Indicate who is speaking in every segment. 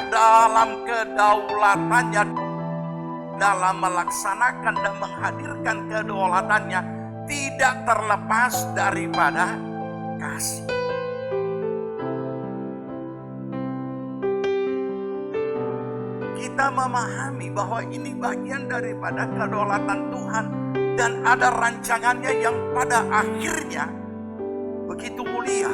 Speaker 1: dalam kedaulatannya, dalam melaksanakan dan menghadirkan kedaulatannya, tidak terlepas daripada kasih. Kita memahami bahwa ini bagian daripada kedaulatan Tuhan dan ada rancangannya yang pada akhirnya begitu mulia.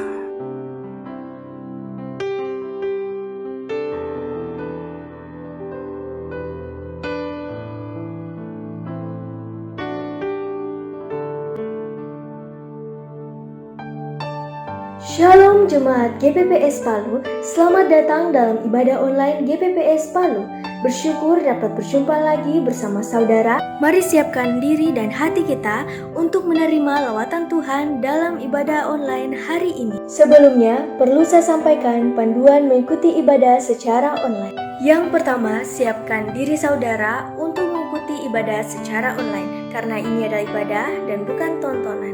Speaker 2: Shalom Jemaat GPPS Palu, selamat datang dalam ibadah online GPPS Palu. Bersyukur dapat berjumpa lagi bersama saudara. Mari siapkan diri dan hati kita untuk menerima lawatan Tuhan dalam ibadah online hari ini. Sebelumnya, perlu saya sampaikan panduan mengikuti ibadah secara online. Yang pertama, siapkan diri saudara untuk mengikuti ibadah secara online, karena ini adalah ibadah dan bukan tontonan.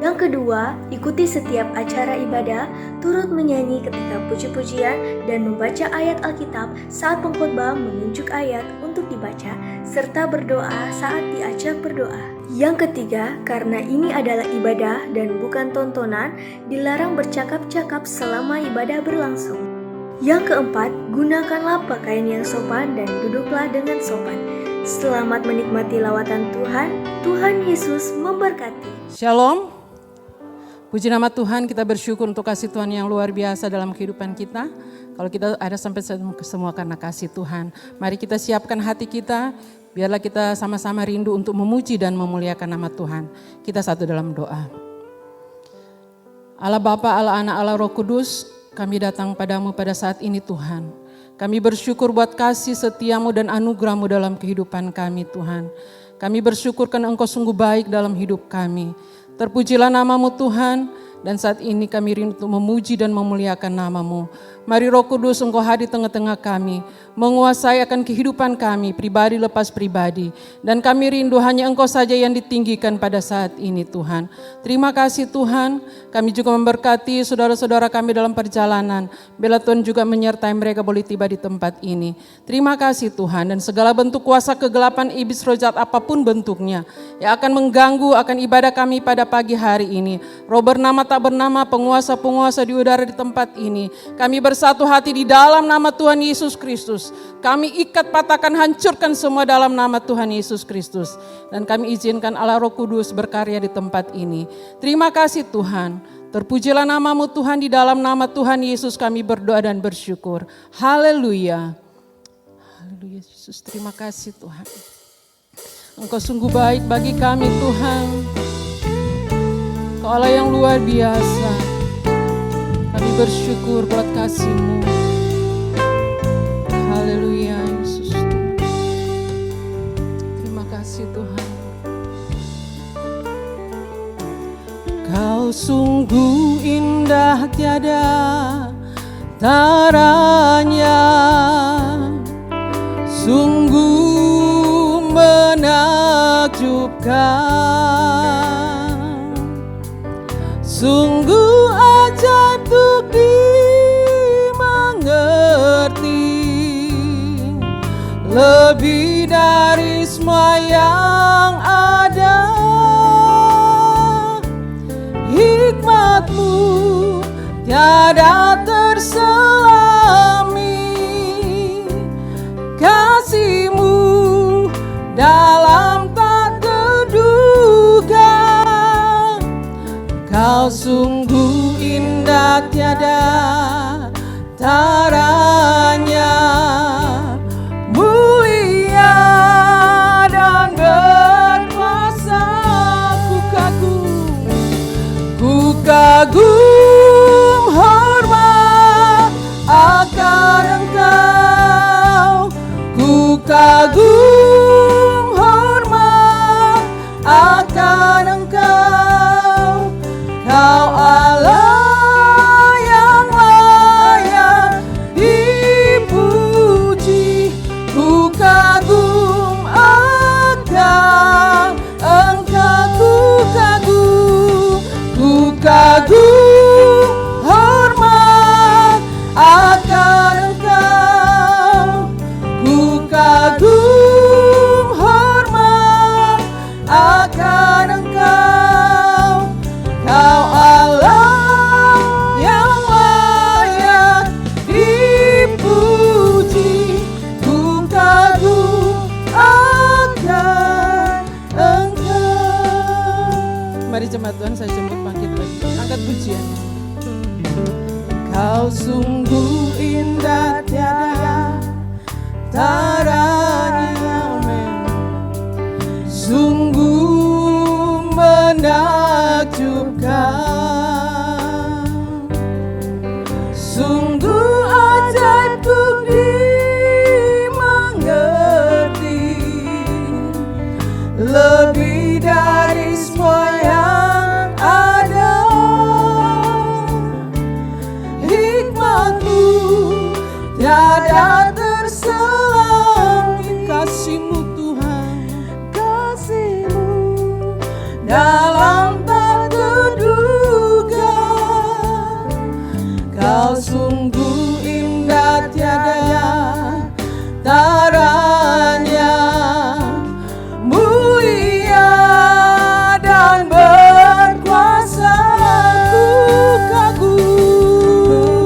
Speaker 2: Yang kedua, ikuti setiap acara ibadah, turut menyanyi ketika puji-pujian dan membaca ayat Alkitab saat pengkhotbah menunjuk ayat untuk dibaca, serta berdoa saat diajak berdoa. Yang ketiga, karena ini adalah ibadah dan bukan tontonan, dilarang bercakap-cakap selama ibadah berlangsung. Yang keempat, gunakanlah pakaian yang sopan dan duduklah dengan sopan. Selamat menikmati lawatan Tuhan. Tuhan Yesus memberkati.
Speaker 3: Shalom. Puji nama Tuhan, kita bersyukur untuk kasih Tuhan yang luar biasa dalam kehidupan kita. Kalau kita ada sampai semua karena kasih Tuhan. Mari kita siapkan hati kita, biarlah kita sama-sama rindu untuk memuji dan memuliakan nama Tuhan. Kita satu dalam doa. Allah Bapa, Allah Anak, Allah Roh Kudus, kami datang padamu pada saat ini Tuhan. Kami bersyukur buat kasih setiamu dan anugerahmu dalam kehidupan kami Tuhan. Kami bersyukur karena Engkau sungguh baik dalam hidup kami. Terpujilah namamu Tuhan, dan saat ini kami rindu untuk memuji dan memuliakan namamu. Mari Roh Kudus Engkau hadir tengah-tengah kami, menguasai akan kehidupan kami, pribadi lepas pribadi. Dan kami rindu hanya Engkau saja yang ditinggikan pada saat ini Tuhan. Terima kasih Tuhan, kami juga memberkati saudara-saudara kami dalam perjalanan. Bila Tuhan juga menyertai mereka boleh tiba di tempat ini. Terima kasih Tuhan, dan segala bentuk kuasa kegelapan iblis roh jahat apapun bentuknya, yang akan mengganggu akan ibadah kami pada pagi hari ini. Roh bernama tak bernama, penguasa-penguasa di udara di tempat ini. Kami bersatu hati di dalam nama Tuhan Yesus Kristus. Kami ikat, patahkan, hancurkan semua dalam nama Tuhan Yesus Kristus. Dan kami izinkan Allah Roh Kudus berkarya di tempat ini. Terima kasih Tuhan. Terpujilah namamu Tuhan, di dalam nama Tuhan Yesus kami berdoa dan bersyukur. Haleluya. Haleluya Yesus, terima kasih Tuhan. Engkau sungguh baik bagi kami Tuhan. Engkau Allah yang luar biasa. Kami bersyukur buat kasih-Mu. Haleluya Yesus. Terima kasih Tuhan. Kau sungguh indah tiada taranya, sungguh menakjubkan, sungguh ajaib untuk dimengerti, lebih dari semua yang ada. Hikmat-Mu tiada terselami, kasih-Mu dalam tak terduga. Kau sungguh indah tiada taranya, mulia dan berkuasa. Ku kagum hormat akan Engkau, ku kagum hormat akan Engkau. Kau Allah yang layak dipuji, ku kagum akan Engkau, ku kagum pujian. Kau sungguh indah tiada taranya, amin. Sungguh menakjubkan, sungguh ajaib untuk dimengerti, lebih dari semua yang ada. Hikmat-Mu tiada terselang, kasih-Mu Tuhan, kasih-Mu dalam tak terduga. Kau sungguh indah tiada taranya, mulia dan berkuasa. Ku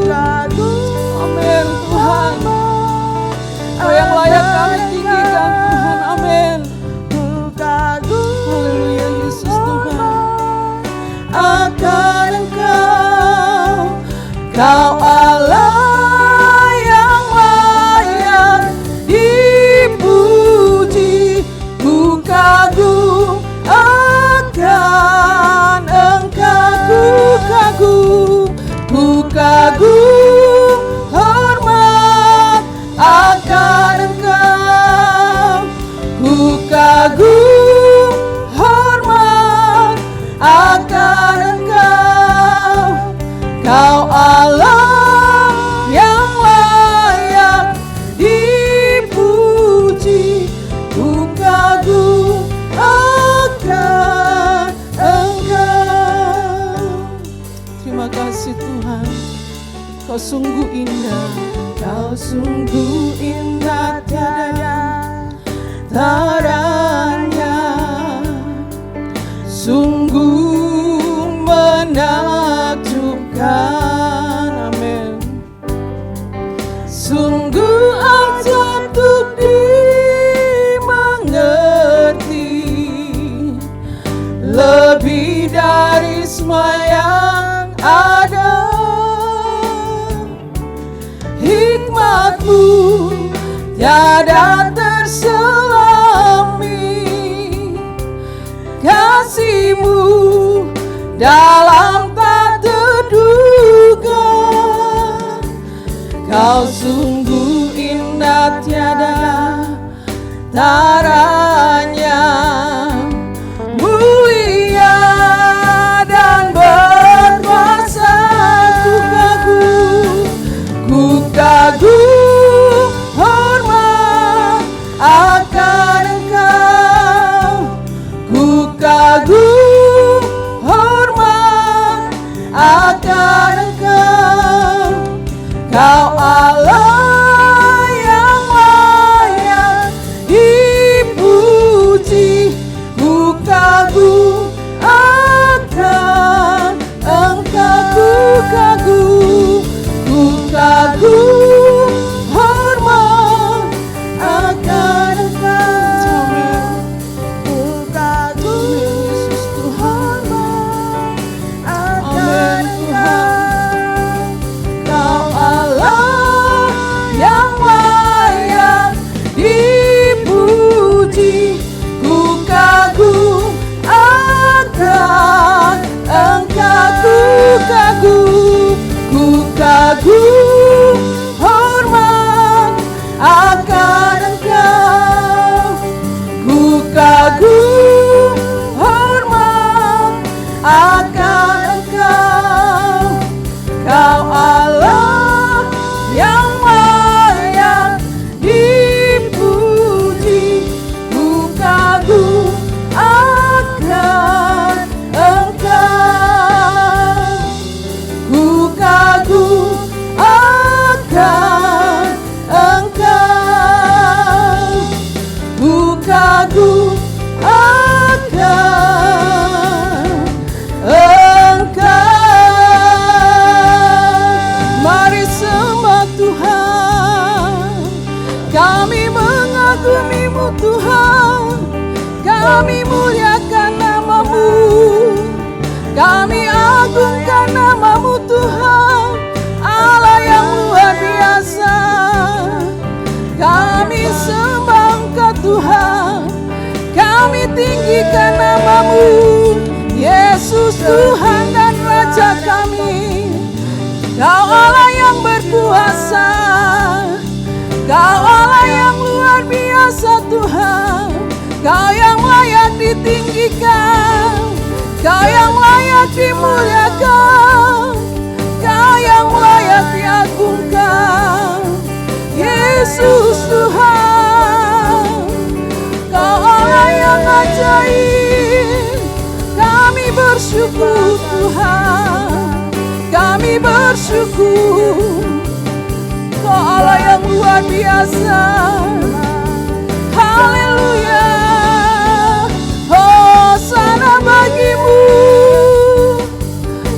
Speaker 3: kagum, amin Tuhan. Kau yang layak kami tinggikan Tuhan, amin. Haleluya Yesus Tuhan. Akan Engkau, Kau Allah yang layak dipuji. Ku kagum akan Engkau, ku kagum hormat akan Engkau, ku kagum hormat akan Engkau. Kau Allah yang layak dipuji. Ku kagum akan Engkau. Terima kasih Tuhan. Kau sungguh indah, Kau sungguh indah tiada taranya, sungguh menakjubkan, amin. Sungguh ajaib untuk dimengerti, lebih dari semua yang ada. Hikmat-Mu tiada terselami, kasih-Mu dalam tak terduga. Kau sungguh indah tiada taranya, mulia dan berkuasa. Ku kagum hormat akan Engkau, ku kagum hormat akan Engkau. Kau Allah yang layak dipuji. Ku kagum akan Engkau, ku kagum hormat akan Engkau. Ku kagum Yesus Tuhan akan Engkau. Kau Allah yang layak dipuji. Ku kagum akan Engkau, ku kagum hormat akan Engkau, ku kagum hormat akan Engkau. Kau Allah yang layak dipuji. Ku kagum akan Engkau, ku kagum akan Engkau, ku kagum akan Engkau. Mari sembah Tuhan, kami mengagumimu Tuhan, kami muliakan nama-Mu, kami agungkan namamu, Yesus Tuhan dan Raja kami. Kau Allah yang berkuasa, Kau Allah yang luar biasa Tuhan. Kau yang layak ditinggikan, Kau yang layak dimuliakan, Kau yang layak diagungkan. Yesus Tuhan, Kau Allah yang ajaib. Kami bersyukur Tuhan, kami bersyukur. Kau Allah yang luar biasa. Haleluya. Hosana bagimu,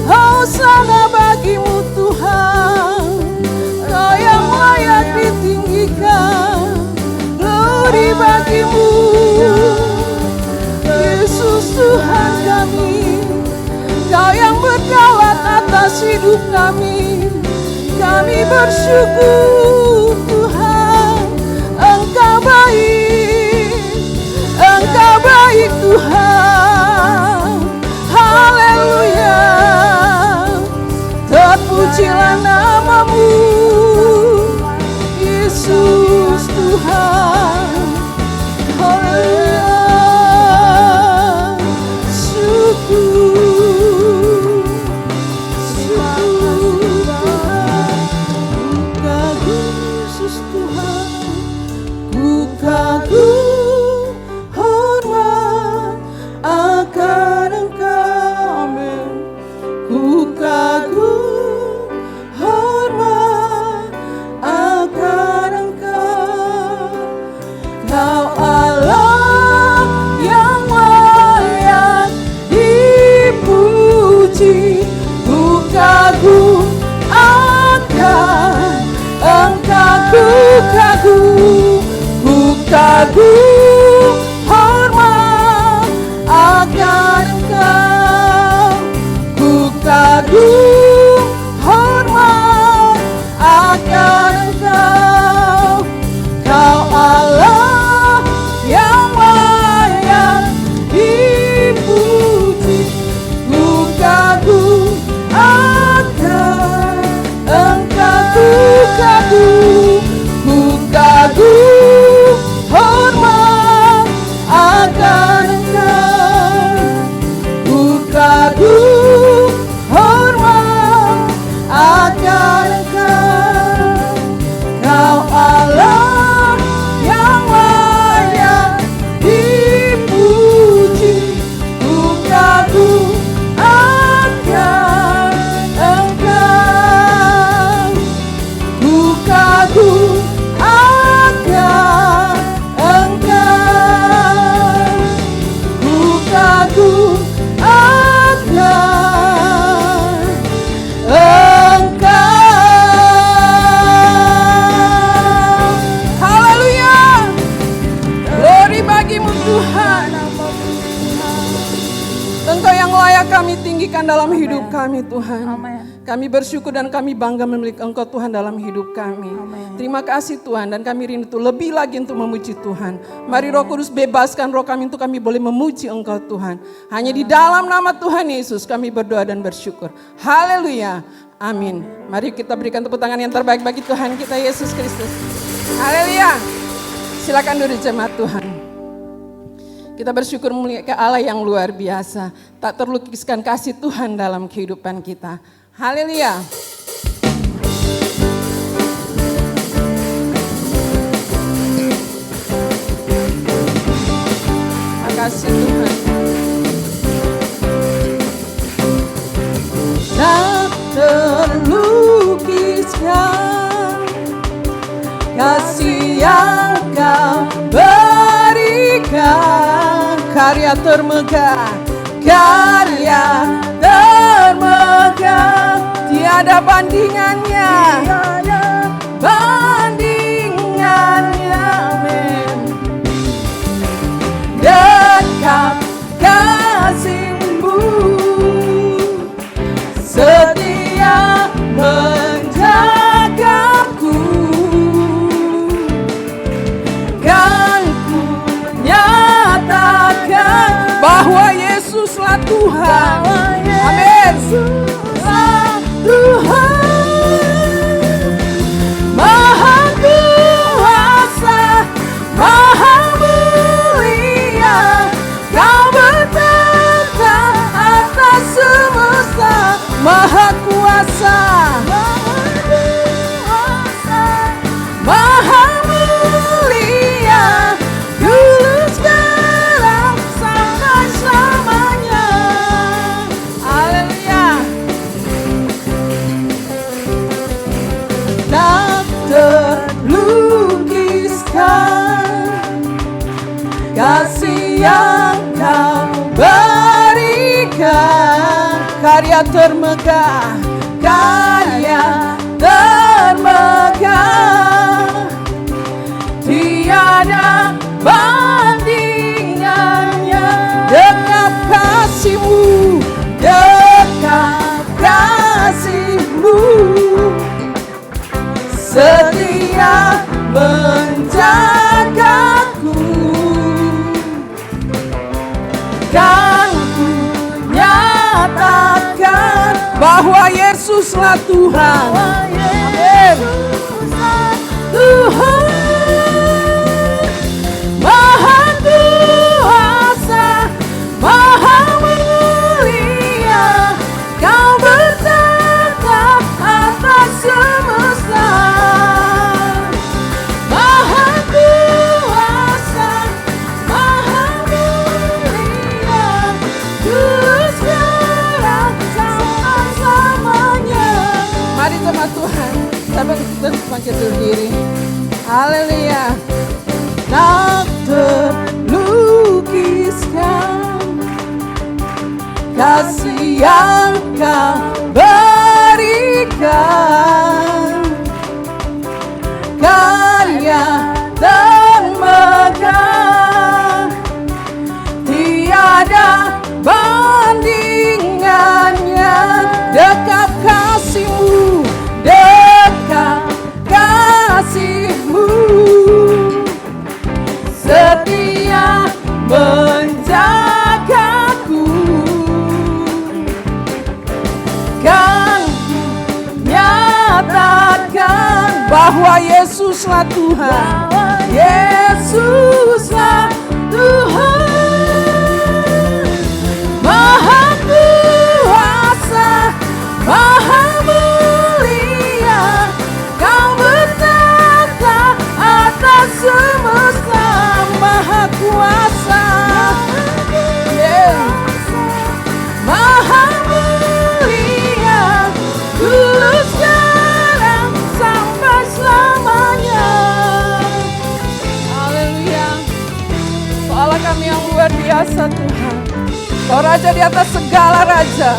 Speaker 3: Hosana bagimu Tuhan. Kau yang layak ditinggikan, glory bagimu. Yesus Tuhan kami, Kau yang berdaulat atas hidup kami. Kami bersyukur Tuhan, Engkau baik, Engkau baik Tuhan. Haleluya. Terpujilah namamu, Yesus Tuhan. Haleluya. Kagum, hormat akan Engkau. Ku kagum, hormat akan Engkau. Kau Allah yang layak dipuji. Ku kagum akan Engkau. Ku kagum, ku kagum, hormat akan Engkau. Ku kagum, hormat akan Engkau. Kau Allah yang layak dipuji. Ku kagum akan Engkau. Ku kagum akan Engkau. Ku kagum akan Engkau. Haleluya. Glory bagimu Tuhan. Engkau yang layak kami tinggikan dalam hidup kami Tuhan. Kami bersyukur dan kami bangga memiliki Engkau Tuhan dalam hidup kami. Terima kasih Tuhan, dan kami rindu lebih lagi untuk memuji Tuhan. Mari Roh Kudus bebaskan roh kami untuk kami boleh memuji Engkau Tuhan. Hanya di dalam nama Tuhan Yesus kami berdoa dan bersyukur. Haleluya. Amin. Mari kita berikan tepuk tangan yang terbaik bagi Tuhan kita Yesus Kristus. Haleluya. Silakan duduk jemaat Tuhan. Kita bersyukur memuliakan Allah yang luar biasa. Tak terlukiskan kasih Tuhan dalam kehidupan kita. Haleluya. Terima kasih Tuhan. Tak terlukiskan kasih yang Kau berikan. Karya termegah, karya termegah, tiada bandingannya, bandingannya, amin. Dekat kasih-Mu, setia menjagaku. Kan ku nyatakan bahwa Yesus Yesuslah Tuhan. Amin. Tuhan Maha kuasa, Maha mulia, Kau bertata atas semesta. Maha kuasa, Maha mulia, dulu sekarang sampai selamanya. Haleluya. Tak terlukiskan kasih yang Kau berikan, karya termegah, karya termegah, tiada bandingannya. Dekat kasih-Mu, dekat kasih-Mu, setia menjagaku. Kan ku nyatakan bahwa Yesuslah Tuhan. Amin. Tuhan Maha kuasa, Maha mulia, Kau bertata atas semesta. Maha kuasa, Maha mulia, dulu sekarang sampai selamanya. Mari jemaat Tuhan, sampai bangkit berdiri. Haleluya. Tak terlukiskan kasih yang Kau berikan, karya termegah, tiada bandingannya. Dekat kasih-Mu, dekat kasih-Mu, setia menjagaku. Kan ku nyatakan bahwa Yesuslah Tuhan. Yesuslah Tuhan. Maha kuasa, Maha mulia, Kau bertata atas semesta. Maha kuasa, Maha mulia, dulu sekarang sampai selamanya. Haleluya. Allah Kami yang luar biasa Tuhan, Kau Raja di atas segala raja.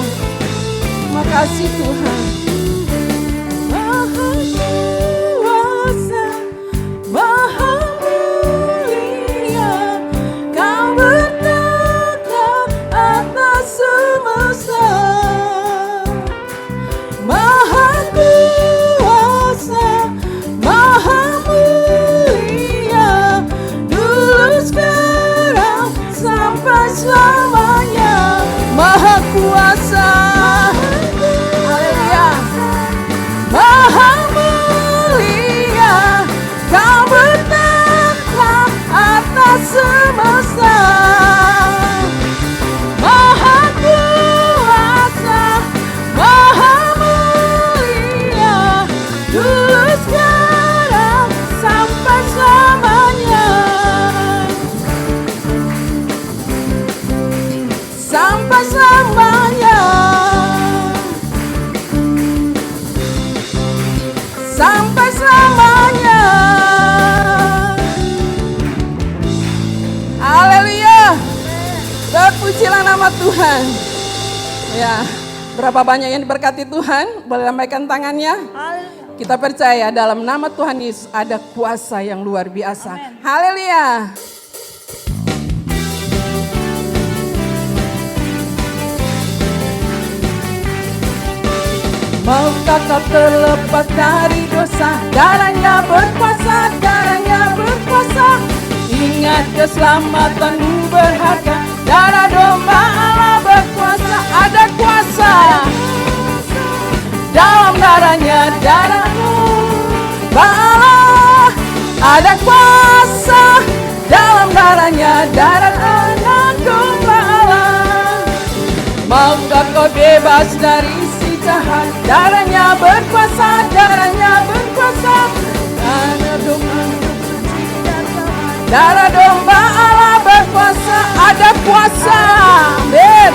Speaker 3: Terima kasih Tuhan. Maha kuasa, Maha mulia, Kau bertata atas semesta. Maha kuasa, Maha mulia, dulu sekarang sampai selamanya. Maha kuasa, haleluya. Maha mulia, Kau bertata atas semesta. Maha kuasa, Maha mulia, dulu sekarang sampai selamanya. Sampai selamanya. Sampai selamanya. Haleluya. Terpujilah nama Tuhan. Ya, berapa banyak yang diberkati Tuhan? Boleh lambaikan tangannya. Kita percaya dalam nama Tuhan Yesus ada kuasa yang luar biasa. Haleluya. Maukah kau terlepas dari dosa? Darahnya berkuasa. Ingat keselamatanmu berharga. darah domba Allah berkuasa, ada kuasa dalam darahnya, darah domba Allah, ada kuasa dalam darahnya, darah anak domba Allah. Maukah kau bebas dari si jahat, darahnya berkuasa, darahnya berkuasa, darah domba Allah berkuasa, ada kuasa, amin.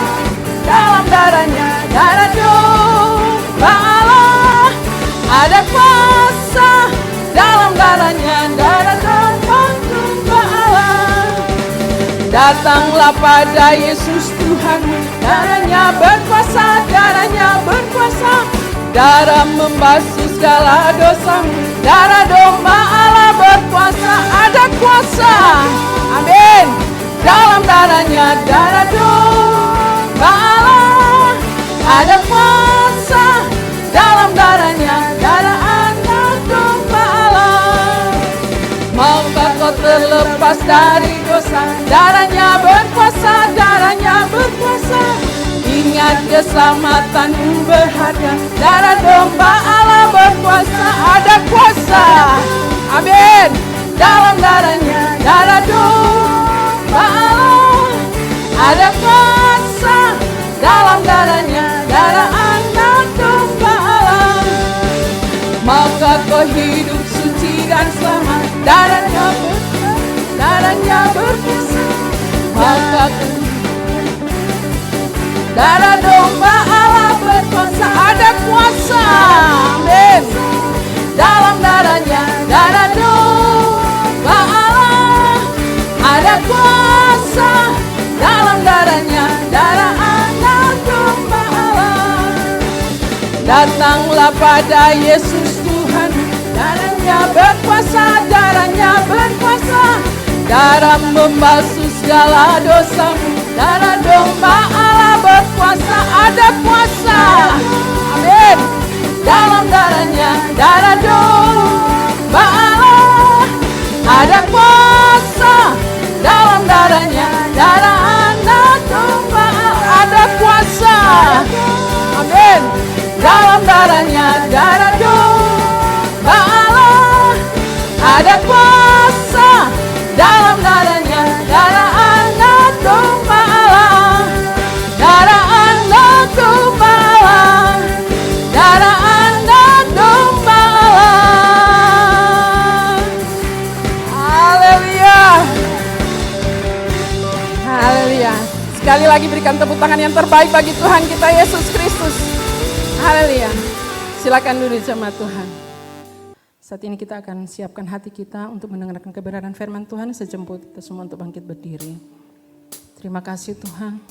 Speaker 3: Dalam darahnya, darah domba Allah, ada kuasa. Dalam darahnya, darah domba Allah. Datanglah pada Yesus Tuhan, darahnya berkuasa, darahnya berkuasa. Darah membasuh segala dosamu, darah domba Allah berkuasa, ada kuasa, amin. Dalam darahnya, darah domba Allah, ada kuasa. Dalam darahnya, darah anak domba Allah. Maukah kau terlepas dari dosa, darahnya berkuasa, darahnya berkuasa. Ingat keselamatanmu berharga, darah domba Allah berkuasa, ada kuasa, amin. Dalam darahnya, darah domba Allah, ada kuasa. Dalam darahnya, darah anak domba Allah. Maukah kau hidup suci dan selamat, darahnya berkuasa, darahnya berkuasa. Maukah kau darah domba Allah berkuasa, ada kuasa, amin. Dalam darahnya, darah domba Allah, ada kuasa. Dalam darahnya, darah anak domba Allah. Datanglah pada Yesus Tuhan, darahnya berkuasa, darahnya berkuasa. Darah membasuh segala dosamu, darah domba Allah berkuasa, ada kuasa, amin. Dalam darahnya, darah domba Allah, ada kuasa. Dalam darahnya, darah anak domba Allah, ada kuasa, amin. Dalam darahnya, darah domba Allah, ada kuasa. Dalam darahnya, darah anak domba Allah, darah anak domba Allah, darah anak domba Allah. Haleluya, haleluya. Sekali lagi berikan tepuk tangan yang terbaik bagi Tuhan kita Yesus Kristus. Haleluya. Silakan duduk jemaat Tuhan. Saat ini kita akan siapkan hati kita untuk mendengarkan kebenaran firman Tuhan. Sejemput kita semua untuk bangkit berdiri. Terima kasih Tuhan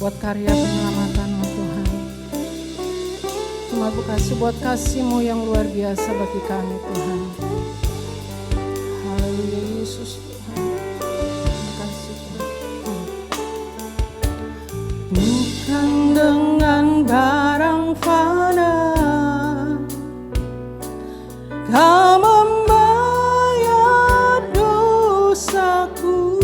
Speaker 3: buat karya penyelamatan-Mu Tuhan. Terima kasih buat kasih-Mu yang luar biasa bagi kami Tuhan. Haleluya Yesus Tuhan. Terima kasih Tuhan. Bukan dengan barang fana Kau membayar dosaku,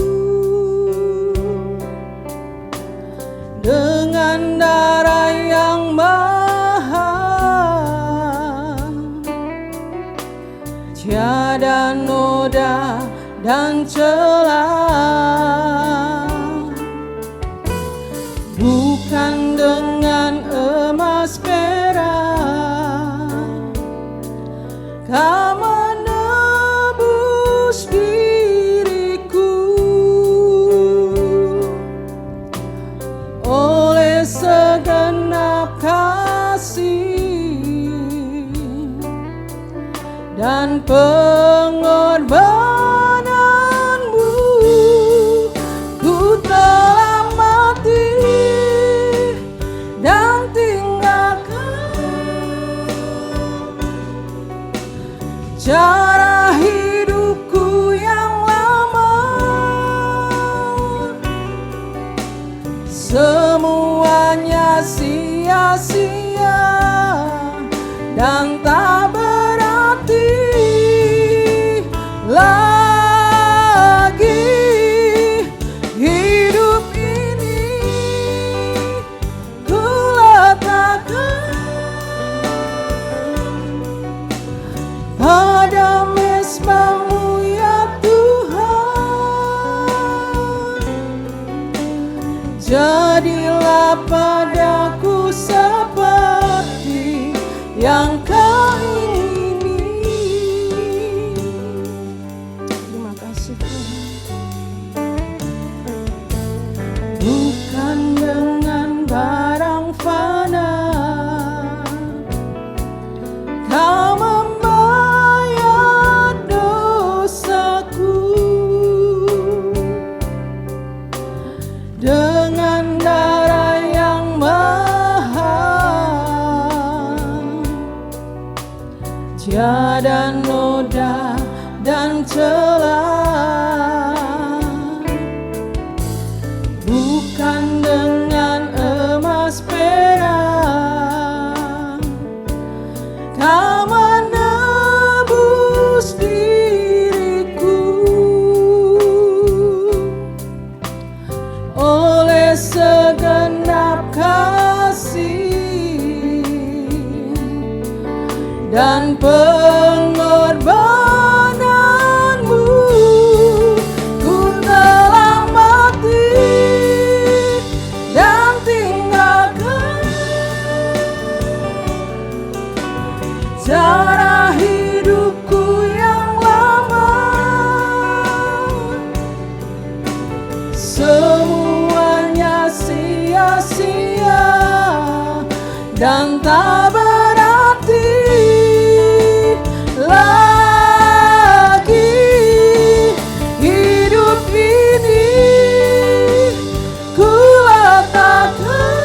Speaker 3: dengan darah yang mahal, tiada noda dan celah. Bukan dengan emas perak Kau menebus diriku, oleh segenap kasih dan pengorbananmu, ku telah mati dan cara hidupku yang lama, semuanya sia-sia dan tak berarti lagi. Hidup tiada noda dan celah, bukan dengan emas perak Kau menebus diriku, oleh segenap kasih dan pengorbananmu, ku telah mati dan tinggalkan cara hidupku yang lama. Semuanya sia-sia dan tak berarti lagi. Hidup ini ku letakkan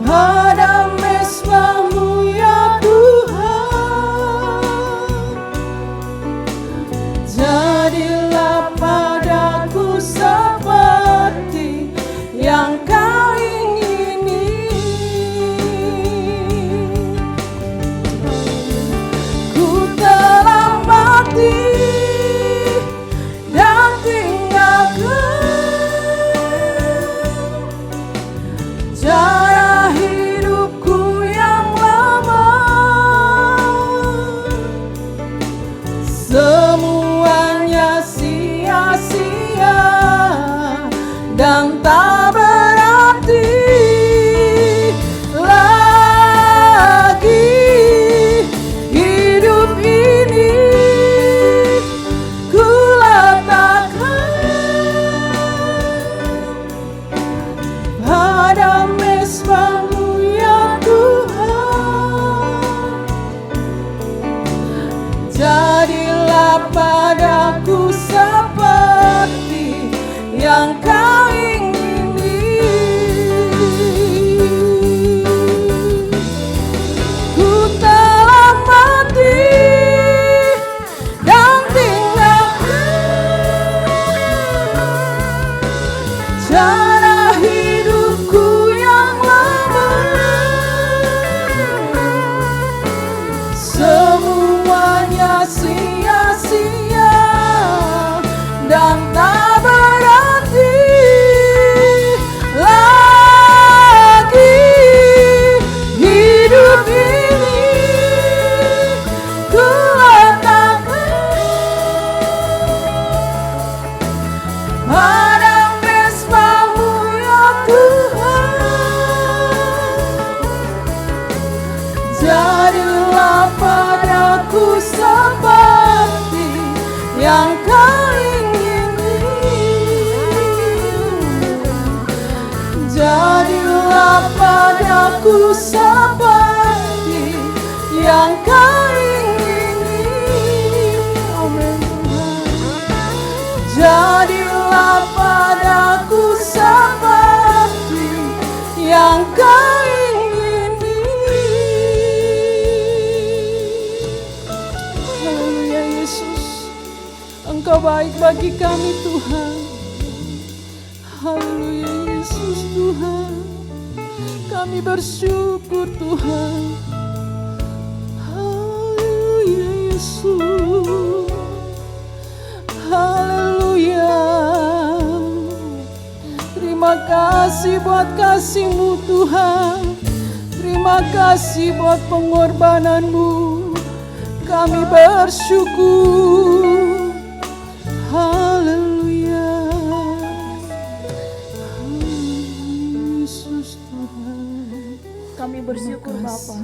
Speaker 3: pada mezbah-Mu ya Tuhan. Jadilah padaku seperti yang Kau ingini. Ku telah mati dan tinggalkan cara hidupku yang lama. Semuanya sia-sia dan tak berarti lagi. Hidup ini ku letakkan pada mezbah-Mu ya Tuhan. Jadilah padaku seperti yang Kau ingini. Ku telah mati dan tinggalkan cara hidupku yang lama. Semuanya sia-sia dan tak berarti lagi. Hidup ini ku letakkan pada mezbah-Mu ya Tuhan. Jadilah padaku seperti yang Kau ingini. Jadilah padaku seperti yang Kau ingini. Amin Tuhan. Jadilah padaku seperti yang Kau ingini. Haleluya Yesus, Engkau baik bagi kami Tuhan. Haleluya Yesus Tuhan, kami bersyukur Tuhan. Haleluya Yesus, haleluya. Terima kasih buat kasih-Mu Tuhan. Terima kasih buat pengorbanan-Mu. Kami bersyukur. Haleluya. Yesus Tuhan.
Speaker 4: Kami bersyukur Bapa,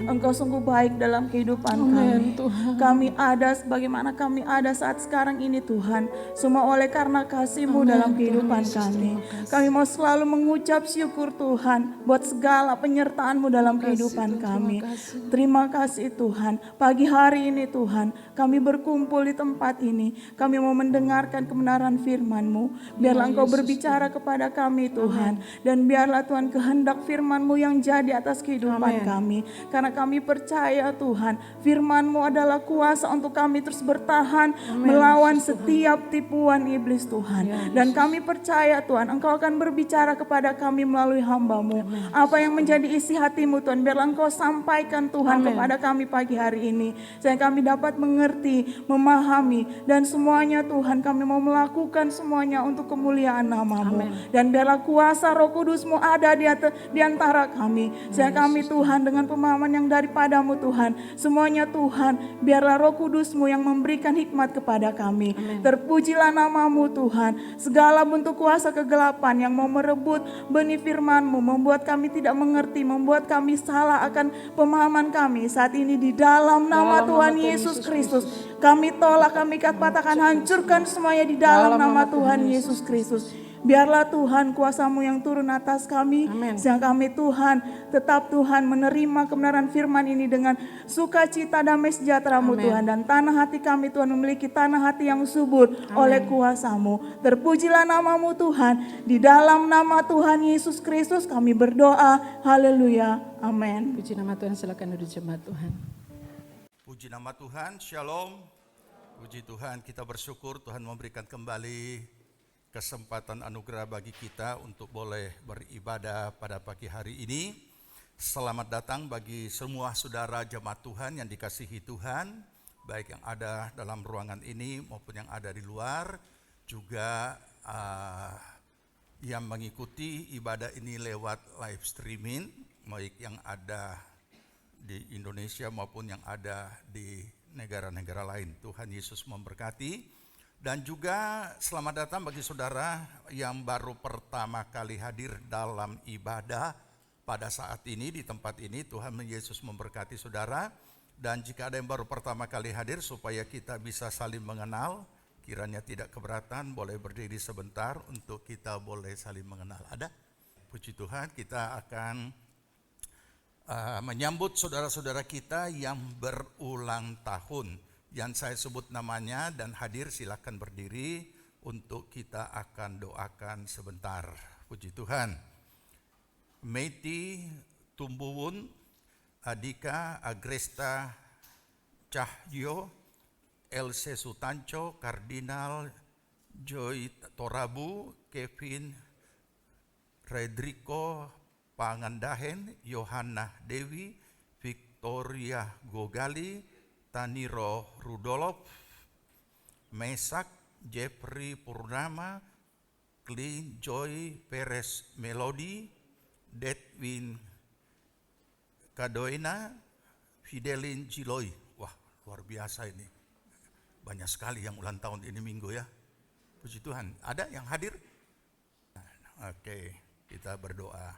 Speaker 4: Engkau sungguh baik dalam kehidupan
Speaker 3: Amin,
Speaker 4: kami.
Speaker 3: Tuhan.
Speaker 4: Kami ada sebagaimana kami ada saat sekarang ini Tuhan. Semua oleh karena kasih-Mu
Speaker 3: Amin,
Speaker 4: dalam
Speaker 3: Tuhan
Speaker 4: kehidupan
Speaker 3: Yesus,
Speaker 4: kami.
Speaker 3: terima kasih.
Speaker 4: Kami mau selalu mengucap syukur Tuhan buat segala penyertaan-Mu dalam
Speaker 3: Terima kasih,
Speaker 4: kehidupan
Speaker 3: Tuhan,
Speaker 4: kami.
Speaker 3: terima kasih.
Speaker 4: Terima kasih Tuhan. Pagi hari ini Tuhan, kami berkumpul di tempat ini. Kami mau mendengarkan kebenaran firman-Mu. Biarlah
Speaker 3: Ya,
Speaker 4: Engkau
Speaker 3: Yesus,
Speaker 4: berbicara kepada kami Tuhan. Dan biarlah Tuhan kehendak firman-Mu yang jadi atas kehidupan
Speaker 3: Amin.
Speaker 4: kami. Karena kami percaya Tuhan, firman-Mu adalah kuasa untuk kami terus bertahan melawan setiap tipuan iblis Tuhan. Dan kami percaya Tuhan, Engkau akan berbicara kepada kami melalui hamba-Mu. Apa yang menjadi isi hati-Mu Tuhan, biarlah Engkau sampaikan Tuhan kepada kami pagi hari ini. Sehingga kami dapat mengerti, memahami, dan semuanya Tuhan kami mau melakukan semuanya untuk kemuliaan nama-Mu. Dan biarlah kuasa Roh Kudus-Mu ada di antara kami. Sehingga kami Tuhan dengan pemahaman yang daripada-Mu Tuhan, semuanya Tuhan, biarlah Roh Kudus-Mu yang memberikan hikmat kepada kami. Terpujilah nama-Mu Tuhan. Segala bentuk kuasa kegelapan yang mau merebut benih firman-Mu, membuat kami tidak mengerti, membuat kami salah akan pemahaman kami. Saat ini di dalam nama Tuhan Yesus Kristus, kami tolak, kami katakan hancurkan semuanya di dalam nama Tuhan Yesus Kristus. Biarlah Tuhan kuasa-Mu yang turun atas kami. Sehingga kami Tuhan tetap Tuhan menerima kebenaran firman ini dengan sukacita damai sejahtera-Mu Tuhan. Dan tanah hati kami Tuhan memiliki tanah hati yang subur oleh kuasa-Mu. Terpujilah nama-Mu Tuhan. Di dalam nama Tuhan Yesus Kristus kami berdoa. Haleluya. Amin.
Speaker 3: Puji nama Tuhan, silakan duduk jemaat Tuhan.
Speaker 1: Puji nama Tuhan, shalom. Puji Tuhan, kita bersyukur Tuhan memberikan kembali kesempatan anugerah bagi kita untuk boleh beribadah pada pagi hari ini. Selamat datang bagi semua saudara jemaat Tuhan yang dikasihi Tuhan, baik yang ada dalam ruangan ini maupun yang ada di luar, juga yang mengikuti ibadah ini lewat live streaming, baik yang ada di Indonesia maupun yang ada di negara-negara lain. Tuhan Yesus memberkati. Dan juga selamat datang bagi saudara yang baru pertama kali hadir dalam ibadah pada saat ini di tempat ini. Tuhan Yesus memberkati saudara. Dan jika ada yang baru pertama kali hadir supaya kita bisa saling mengenal, kiranya tidak keberatan, boleh berdiri sebentar untuk kita boleh saling mengenal. Ada? Puji Tuhan, kita akan menyambut saudara-saudara kita yang berulang tahun. Yang saya sebut namanya dan hadir, silakan berdiri untuk kita akan doakan sebentar. Puji Tuhan. Meti Tumbuwun, Adika Agresta Cahyo, Else Sutanco, Kardinal Joy Torabu, Kevin Redriko Pangandahen, Yohana Dewi, Victoria Gogali, Taniro Rudolf, Mesak Jeffrey Purnama, Clint Joy Perez Melody, Dedwin Kadoina, Fidelin Ciloy. Wah, luar biasa ini. Banyak sekali yang ulang tahun ini minggu ya. Puji Tuhan. Ada yang hadir? Oke, kita berdoa.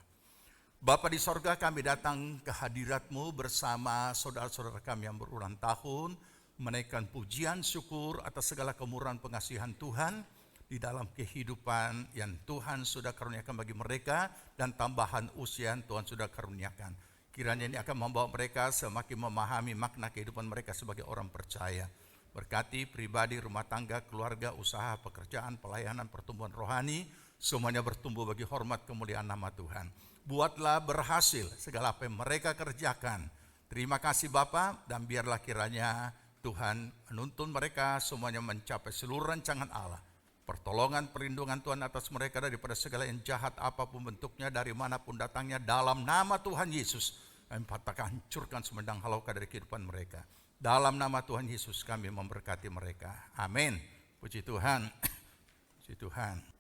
Speaker 1: Bapa di sorga, kami datang ke hadirat-Mu bersama saudara-saudara kami yang berulang tahun, menaikkan pujian syukur atas segala kemurahan pengasihan Tuhan di dalam kehidupan yang Tuhan sudah karuniakan bagi mereka dan tambahan usia yang Tuhan sudah karuniakan. Kiranya ini akan membawa mereka semakin memahami makna kehidupan mereka sebagai orang percaya. Berkati pribadi, rumah tangga, keluarga, usaha, pekerjaan, pelayanan, pertumbuhan rohani, semuanya bertumbuh bagi hormat kemuliaan nama Tuhan. Buatlah berhasil segala apa yang mereka kerjakan. Terima kasih Bapa, dan biarlah kiranya Tuhan menuntun mereka semuanya mencapai seluruh rancangan Allah. Pertolongan, perlindungan Tuhan atas mereka daripada segala yang jahat apapun bentuknya, dari manapun datangnya, dalam nama Tuhan Yesus. Kami patahkan, hancurkan semedang halauka dari kehidupan mereka. Dalam nama Tuhan Yesus kami memberkati mereka. Amin. Puji Tuhan. Puji Tuhan.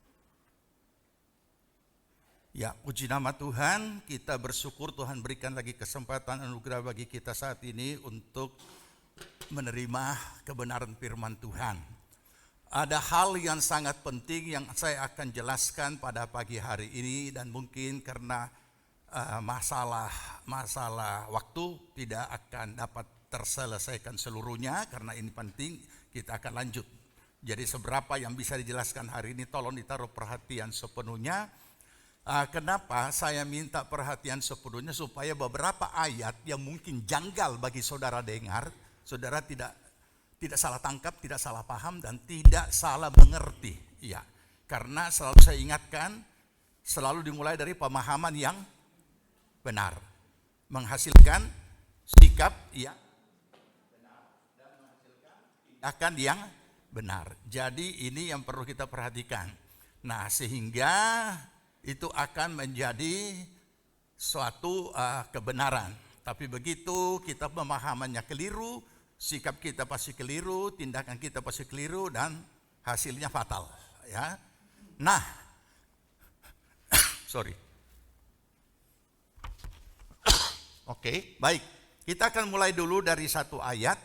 Speaker 1: Ya, puji nama Tuhan, kita bersyukur Tuhan berikan lagi kesempatan anugerah bagi kita saat ini untuk menerima kebenaran firman Tuhan. Ada hal yang sangat penting yang saya akan jelaskan pada pagi hari ini, dan mungkin karena masalah waktu tidak akan dapat terselesaikan seluruhnya, karena ini penting, kita akan lanjut. Jadi seberapa yang bisa dijelaskan hari ini tolong ditaruh perhatian sepenuhnya. Kenapa saya minta perhatian sepenuhnya? Supaya beberapa ayat yang mungkin janggal bagi saudara dengar, saudara tidak salah tangkap, tidak salah paham, dan tidak salah mengerti. Ya, karena selalu saya ingatkan, selalu dimulai dari pemahaman yang benar. menghasilkan sikap yang akan yang benar. Jadi ini yang perlu kita perhatikan. Nah, sehingga itu akan menjadi suatu kebenaran. Tapi begitu kita pemahamannya keliru, sikap kita pasti keliru, tindakan kita pasti keliru, dan hasilnya fatal. Ya, nah, sorry. Oke, baik. Kita akan mulai dulu dari satu ayat.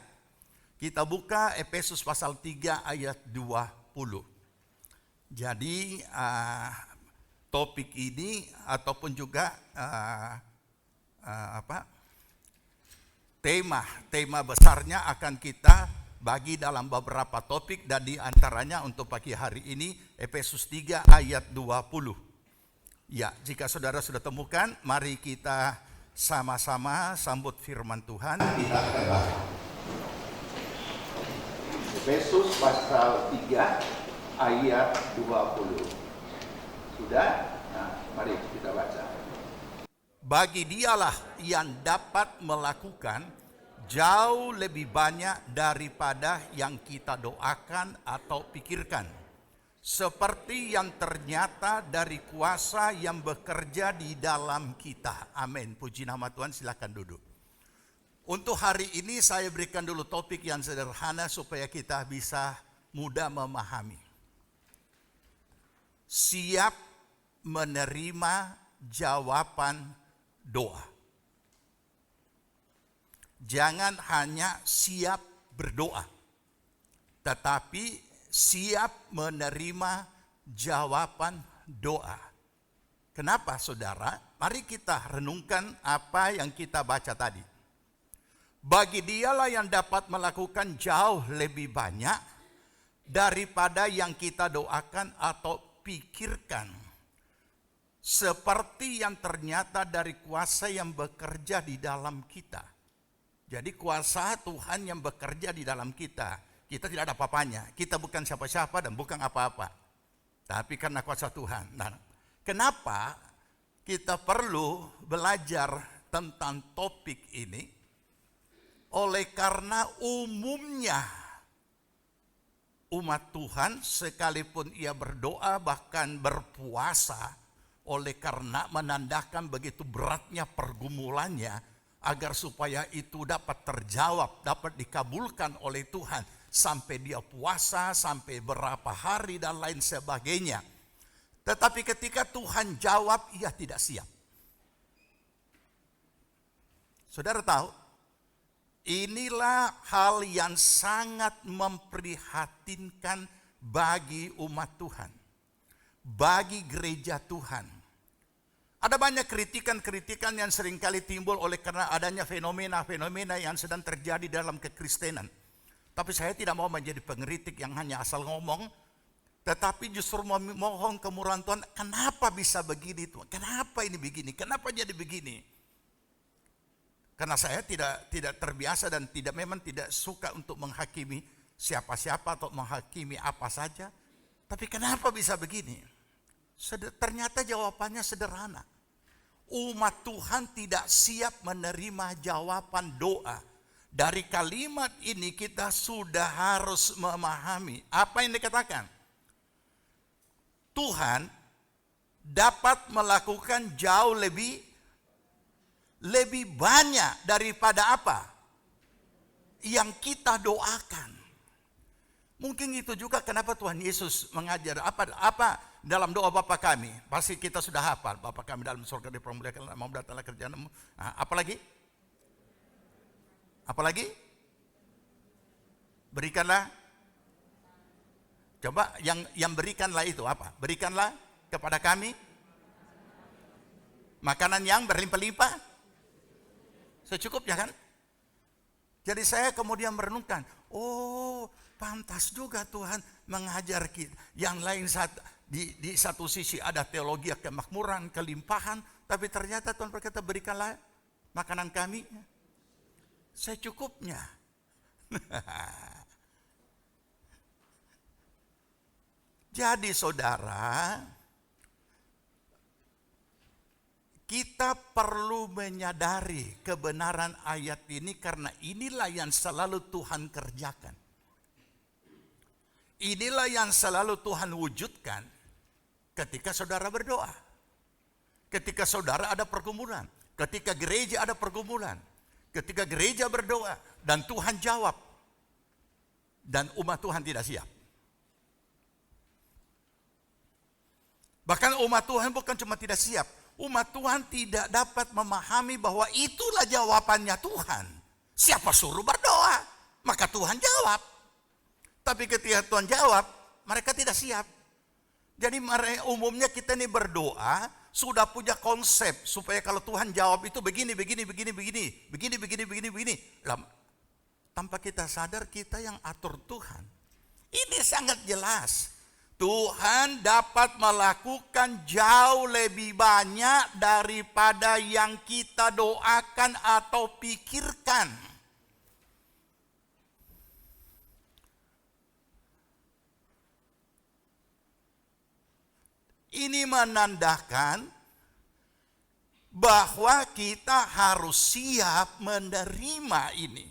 Speaker 1: Kita buka Efesus pasal 3 ayat 20. Jadi topik ini ataupun juga tema besarnya akan kita bagi dalam beberapa topik, dan di antaranya untuk pagi hari ini Efesus 3 ayat 20. Ya, jika saudara sudah temukan, mari kita sama-sama sambut firman Tuhan. Kita akan baca Efesus pasal 3 ayat 20. Sudah? Nah, mari kita baca. Bagi dialah yang dapat melakukan jauh lebih banyak daripada yang kita doakan atau pikirkan, seperti yang ternyata dari kuasa yang bekerja di dalam kita. Amin. Puji nama Tuhan, silakan duduk. Untuk hari ini saya berikan dulu topik yang sederhana supaya kita bisa mudah memahami. Siap menerima jawaban doa. Jangan hanya siap berdoa, tetapi siap menerima jawaban doa. Kenapa, saudara? Mari kita renungkan apa yang kita baca tadi. Bagi dialah yang dapat melakukan jauh lebih banyak daripada yang kita doakan atau pikirkan, seperti yang ternyata dari kuasa yang bekerja di dalam kita. Jadi kuasa Tuhan yang bekerja di dalam kita. Kita tidak ada apa-apanya. Kita bukan siapa-siapa dan bukan apa-apa. Tapi karena kuasa Tuhan. Nah, kenapa kita perlu belajar tentang topik ini? Oleh karena umumnya umat Tuhan sekalipun ia berdoa bahkan berpuasa, oleh karena menandakan begitu beratnya pergumulannya, agar supaya itu dapat terjawab, dapat dikabulkan oleh Tuhan, sampai dia puasa, sampai berapa hari dan lain sebagainya. Tetapi ketika Tuhan jawab, ia tidak siap. Saudara tahu, inilah hal yang sangat memprihatinkan bagi umat Tuhan, bagi gereja Tuhan. Ada banyak kritikan-kritikan yang seringkali timbul oleh karena adanya fenomena-fenomena yang sedang terjadi dalam kekristenan. Tapi saya tidak mau menjadi pengkritik yang hanya asal ngomong, tetapi justru memohon kemurahan Tuhan. Kenapa bisa begini Tuhan? Kenapa ini begini? Kenapa jadi begini? Karena saya tidak terbiasa dan memang tidak suka untuk menghakimi siapa-siapa atau menghakimi apa saja. Tapi kenapa bisa begini? Ternyata jawabannya sederhana. Umat Tuhan tidak siap menerima jawaban doa. Dari kalimat ini kita sudah harus memahami apa yang dikatakan. Tuhan dapat melakukan jauh lebih banyak daripada apa yang kita doakan. Mungkin itu juga kenapa Tuhan Yesus mengajar apa dalam doa Bapa kami. Pasti kita sudah hafal. Bapa kami dalam surga dipermuliakan namamu, datanglah kerjaanmu. Nah, apalagi? Apalagi? Berikanlah. Coba yang berikanlah itu apa? Berikanlah kepada kami makanan yang berlimpah-limpah, secukupnya kan? Jadi saya kemudian merenungkan, oh pantas juga Tuhan mengajar kita. Yang lain di satu sisi ada teologi kemakmuran, kelimpahan, tapi ternyata Tuhan berkata berikanlah makanan kami secukupnya. Jadi saudara, Kita perlu menyadari kebenaran ayat ini karena inilah yang selalu Tuhan kerjakan. Inilah yang selalu Tuhan wujudkan ketika saudara berdoa. Ketika saudara ada pergumulan. Ketika gereja ada pergumulan. Ketika gereja berdoa dan Tuhan jawab. Dan umat Tuhan tidak siap. Bahkan umat Tuhan bukan cuma tidak siap. Umat Tuhan tidak dapat memahami bahwa itulah jawabannya Tuhan. Siapa suruh berdoa? Maka Tuhan jawab. Tapi ketika Tuhan jawab, mereka tidak siap. Jadi umumnya kita ini berdoa, sudah punya konsep. Supaya kalau Tuhan jawab itu begini. Tanpa kita sadar kita yang atur Tuhan. Ini sangat jelas. Tuhan dapat melakukan jauh lebih banyak daripada yang kita doakan atau pikirkan. Ini menandakan bahwa kita harus siap menerima ini.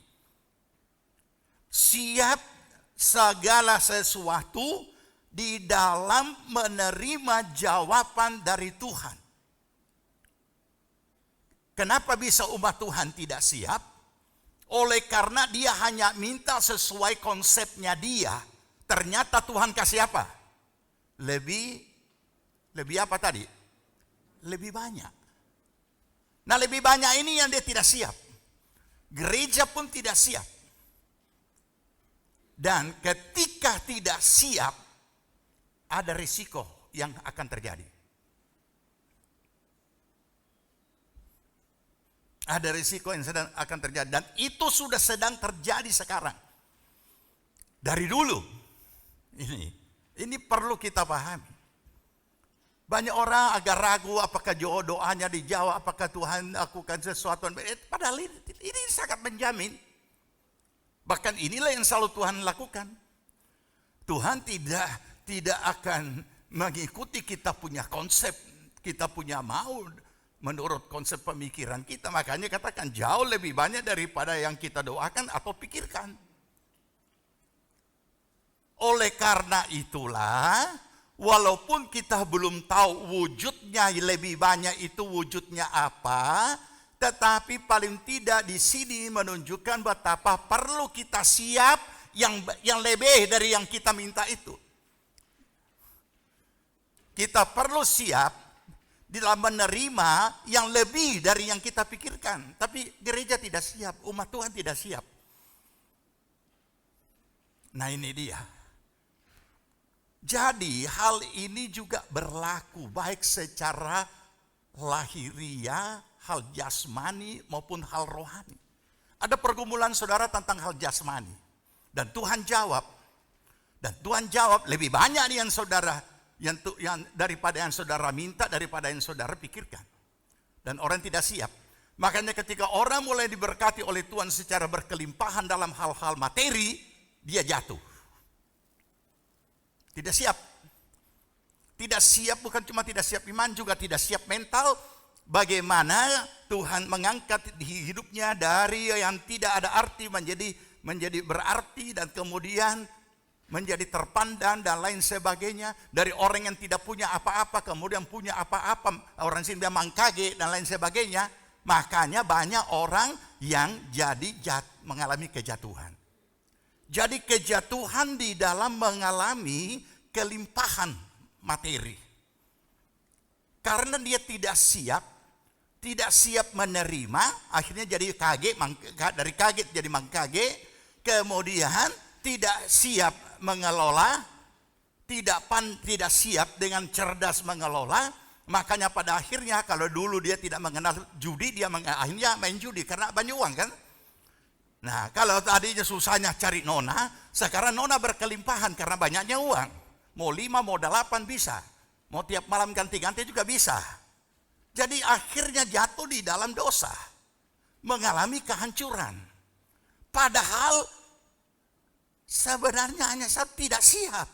Speaker 1: Siap segala sesuatu di dalam menerima jawaban dari Tuhan. Kenapa bisa umat Tuhan tidak siap? Oleh karena dia hanya minta sesuai konsepnya dia. Ternyata Tuhan kasih apa? Lebih apa tadi? Lebih banyak. Nah, lebih banyak ini yang dia tidak siap. Gereja pun tidak siap. Dan ketika tidak siap, ada risiko yang akan terjadi. Ada risiko yang akan terjadi. Dan itu sudah sedang terjadi sekarang. Dari dulu. Ini perlu kita pahami. Banyak orang agak ragu apakah doanya dijawab, apakah Tuhan lakukan sesuatu. Padahal ini sangat menjamin. Bahkan inilah yang selalu Tuhan lakukan. Tuhan tidak akan mengikuti kita punya konsep, kita punya mau menurut konsep pemikiran kita. Makanya katakan jauh lebih banyak daripada yang kita doakan atau pikirkan. Oleh karena itulah, walaupun kita belum tahu wujudnya lebih banyak itu wujudnya apa, tetapi paling tidak di sini menunjukkan betapa perlu kita siap yang lebih dari yang kita minta itu. Kita perlu siap di dalam menerima yang lebih dari yang kita pikirkan. Tapi gereja tidak siap, umat Tuhan tidak siap. Nah, ini dia. Jadi hal ini juga berlaku baik secara lahiriah, hal jasmani maupun hal rohani. Ada pergumulan saudara tentang hal jasmani. Dan Tuhan jawab. Dan Tuhan jawab lebih banyak yang saudara yang daripada yang saudara minta, daripada yang saudara pikirkan. Dan orang tidak siap. Makanya ketika orang mulai diberkati oleh Tuhan secara berkelimpahan dalam hal-hal materi, dia jatuh. Tidak siap. Tidak siap, bukan cuma tidak siap iman, juga tidak siap mental. Bagaimana Tuhan mengangkat di hidupnya dari yang tidak ada arti menjadi berarti, dan kemudian menjadi terpandang dan lain sebagainya. Dari orang yang tidak punya apa-apa kemudian punya apa-apa, orang sini dia mangkage dan lain sebagainya. Makanya banyak orang yang mengalami kejatuhan. Jadi kejatuhan di dalam mengalami kelimpahan materi. Karena dia tidak siap menerima, akhirnya jadi kaget, dari kaget jadi mangkage, kemudian tidak siap mengelola, tidak siap dengan cerdas mengelola. Makanya pada akhirnya kalau dulu dia tidak mengenal judi, dia akhirnya main judi karena banyak uang kan. Nah, kalau tadinya susahnya cari nona, sekarang nona berkelimpahan karena banyaknya uang. Mau 5, mau 8 bisa. Mau tiap malam ganti-ganti juga bisa. Jadi akhirnya jatuh di dalam dosa. Mengalami kehancuran. Padahal sebenarnya hanya saya tidak siap.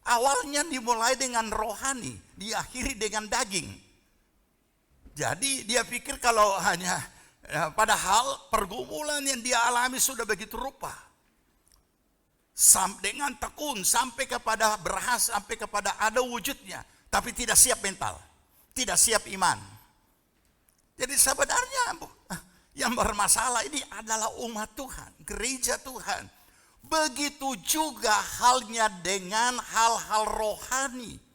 Speaker 1: Awalnya dimulai dengan rohani, diakhiri dengan daging. Jadi dia pikir kalau hanya, padahal pergumulan yang dia alami sudah begitu rupa. Dengan tekun sampai kepada berhasil, sampai kepada ada wujudnya. Tapi tidak siap mental, tidak siap iman. Jadi sebenarnya yang bermasalah ini adalah umat Tuhan, gereja Tuhan. Begitu juga halnya dengan hal-hal rohani.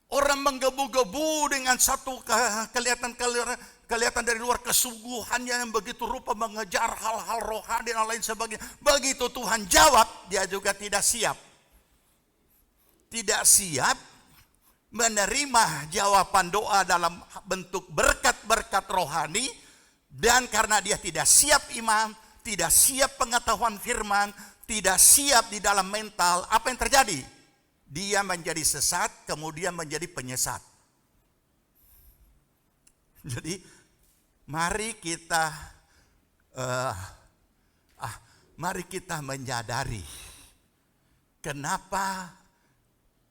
Speaker 1: Orang menggebu-gebu dengan satu kelihatan dari luar kesungguhannya yang begitu rupa mengejar hal-hal rohani dan lain sebagainya. Begitu Tuhan jawab, dia juga tidak siap. Tidak siap menerima jawaban doa dalam bentuk berkat-berkat rohani. Dan karena dia tidak siap iman, tidak siap pengetahuan firman, tidak siap di dalam mental, apa yang terjadi? Dia menjadi sesat, kemudian menjadi penyesat. Jadi mari kita menyadari kenapa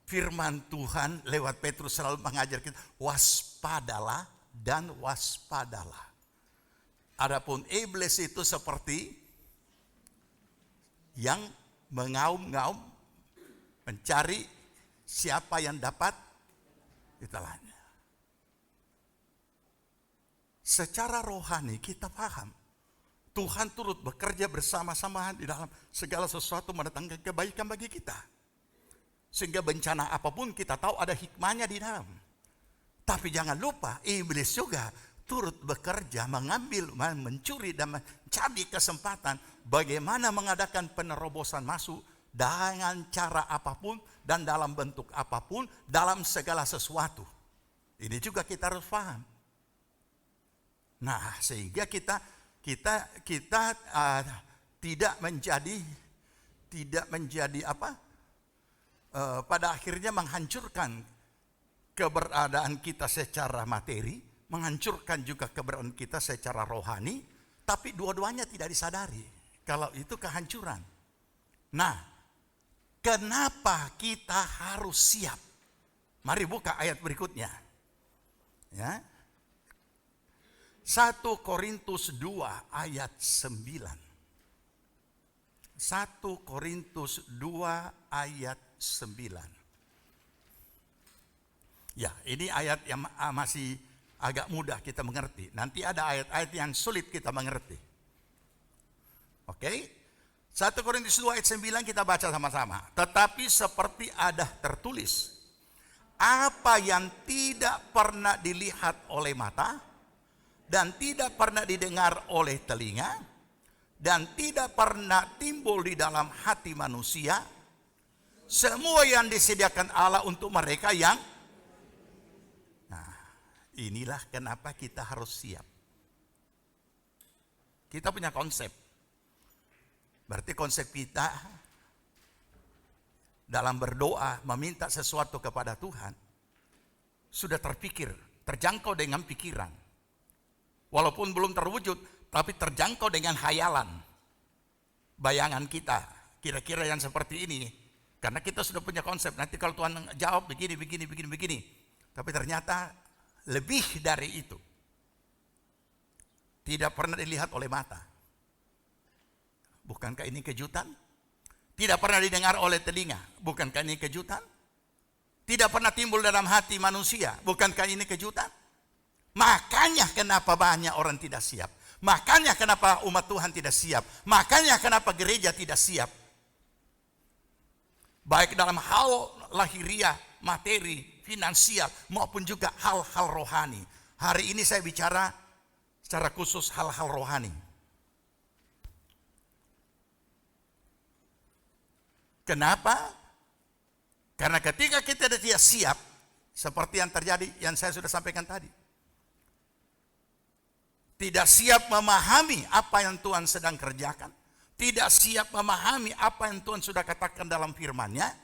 Speaker 1: firman Tuhan lewat Petrus selalu mengajar kita, waspadalah dan waspadalah. Adapun iblis itu seperti yang mengaum-ngaum mencari siapa yang dapat ditelannya. Secara rohani kita paham Tuhan turut bekerja bersama-sama di dalam segala sesuatu mendatangkan kebaikan bagi kita. Sehingga bencana apapun kita tahu ada hikmahnya di dalam. Tapi jangan lupa iblis juga turut bekerja, mengambil, mencuri dan mencari kesempatan bagaimana mengadakan penerobosan masuk dengan cara apapun dan dalam bentuk apapun dalam segala sesuatu. Ini juga kita harus paham. Nah, sehingga kita tidak menjadi pada akhirnya menghancurkan keberadaan kita secara materi, menghancurkan juga keberadaan kita secara rohani, tapi dua-duanya tidak disadari kalau itu kehancuran. Nah, kenapa kita harus siap? Mari buka ayat berikutnya. Ya. 1 Korintus 2 ayat 9. 1 Korintus 2 ayat 9. Ya, ini ayat yang masih agak mudah kita mengerti. Nanti ada ayat-ayat yang sulit kita mengerti. Oke? 1 Korintus 2 ayat 9 kita baca sama-sama. Tetapi seperti ada tertulis, apa yang tidak pernah dilihat oleh mata dan tidak pernah didengar oleh telinga dan tidak pernah timbul di dalam hati manusia, semua yang disediakan Allah untuk mereka yang, nah, inilah kenapa kita harus siap. Kita punya konsep. Berarti konsep kita dalam berdoa meminta sesuatu kepada Tuhan sudah terpikir, terjangkau dengan pikiran. Walaupun belum terwujud, tapi terjangkau dengan hayalan. Bayangan kita, kira-kira yang seperti ini. Karena kita sudah punya konsep, nanti kalau Tuhan jawab begini. Tapi ternyata lebih dari itu. Tidak pernah dilihat oleh mata. Bukankah ini kejutan? Tidak pernah didengar oleh telinga. Bukankah ini kejutan? Tidak pernah timbul dalam hati manusia. Bukankah ini kejutan? Makanya kenapa banyak orang tidak siap. Makanya kenapa umat Tuhan tidak siap. Makanya kenapa gereja tidak siap. Baik dalam hal lahiriah, materi, finansial, maupun juga hal-hal rohani. Hari ini saya bicara secara khusus hal-hal rohani. Kenapa? Karena ketika kita tidak siap, seperti yang terjadi, yang saya sudah sampaikan tadi. Tidak siap memahami apa yang Tuhan sedang kerjakan. Tidak siap memahami apa yang Tuhan sudah katakan dalam firman-Nya.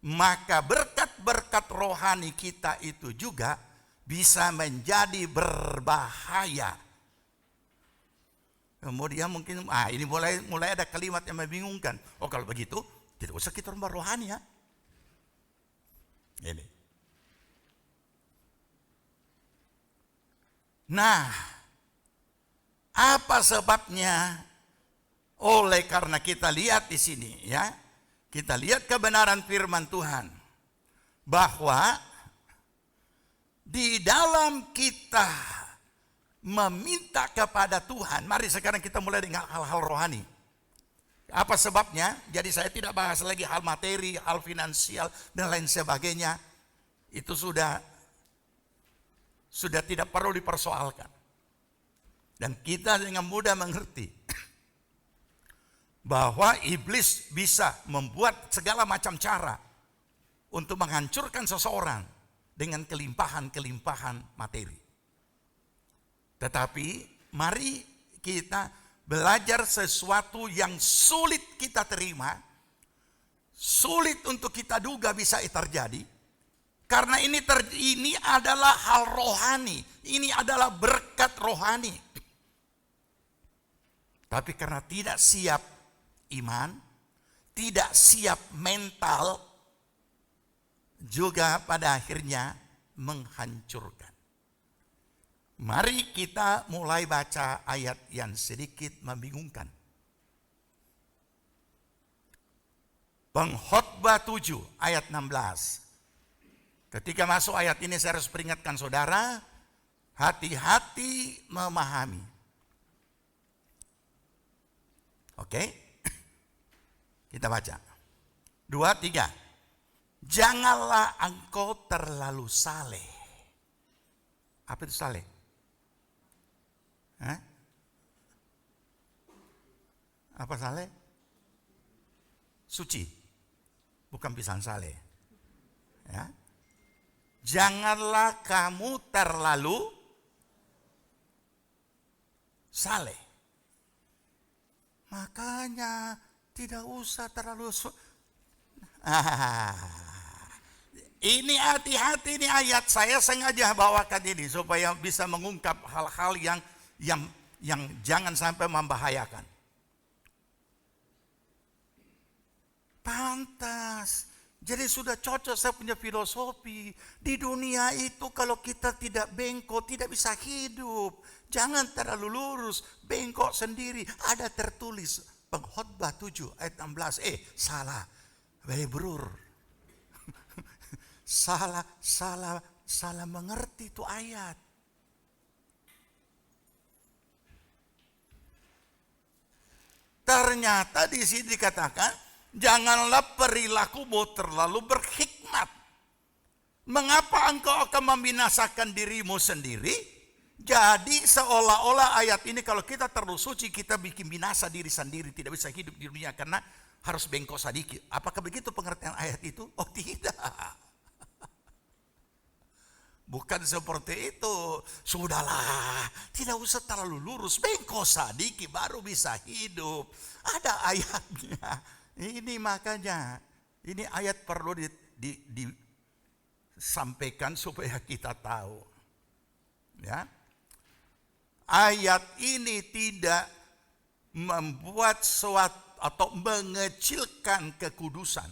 Speaker 1: Maka berkat-berkat rohani kita itu juga bisa menjadi berbahaya. Kemudian mungkin, ini mulai ada kalimat yang membingungkan. Oh, kalau begitu, tidak usah kita rumah rohani ya. Ini. Nah, apa sebabnya? Oleh karena kita lihat di sini ya, kita lihat kebenaran firman Tuhan bahwa di dalam kita meminta kepada Tuhan, mari sekarang kita mulai dengan hal-hal rohani. Apa sebabnya? Jadi saya tidak bahas lagi hal materi, hal finansial dan lain sebagainya. Itu sudah tidak perlu dipersoalkan. Dan kita dengan mudah mengerti bahwa iblis bisa membuat segala macam cara untuk menghancurkan seseorang dengan kelimpahan-kelimpahan materi. Tetapi mari kita belajar sesuatu yang sulit kita terima, sulit untuk kita duga bisa terjadi, karena ini adalah hal rohani, ini adalah berkat rohani. Tapi karena tidak siap iman, tidak siap mental, juga pada akhirnya menghancurkan. Mari kita mulai baca ayat yang sedikit membingungkan. Pengkhotbah 7 ayat 16. Ketika masuk ayat ini saya harus peringatkan saudara, hati-hati memahami. Oke? Kita baca. 2, 3. Janganlah engkau terlalu saleh. Apa itu saleh? Hah? Apa saleh? Suci. Bukan pisang saleh. Ya. Janganlah kamu terlalu saleh. Makanya tidak usah terlalu ini hati-hati, ini ayat saya sengaja bawakan ini supaya bisa mengungkap hal-hal yang jangan sampai membahayakan. Pantas. Jadi sudah cocok saya punya filosofi. Di dunia itu kalau kita tidak bengkok tidak bisa hidup. Jangan terlalu lurus, bengkok sendiri. Ada tertulis Pengkhotbah 7 ayat 16. Salah. Brur. salah mengerti itu ayat. Ternyata di sini dikatakan, janganlah perilakumu terlalu berhikmat. Mengapa engkau akan membinasakan dirimu sendiri? Jadi seolah-olah ayat ini kalau kita terlalu suci, kita bikin binasa diri sendiri, tidak bisa hidup di dunia karena harus bengkok sedikit. Apakah begitu pengertian ayat itu? Oh tidak. Bukan seperti itu. Sudahlah, tidak usah terlalu lurus, bengkok sedikit baru bisa hidup. Ada ayatnya. Ini makanya, ini ayat perlu disampaikan supaya kita tahu. Ya. Ayat ini tidak membuat suatu atau mengecilkan kekudusan.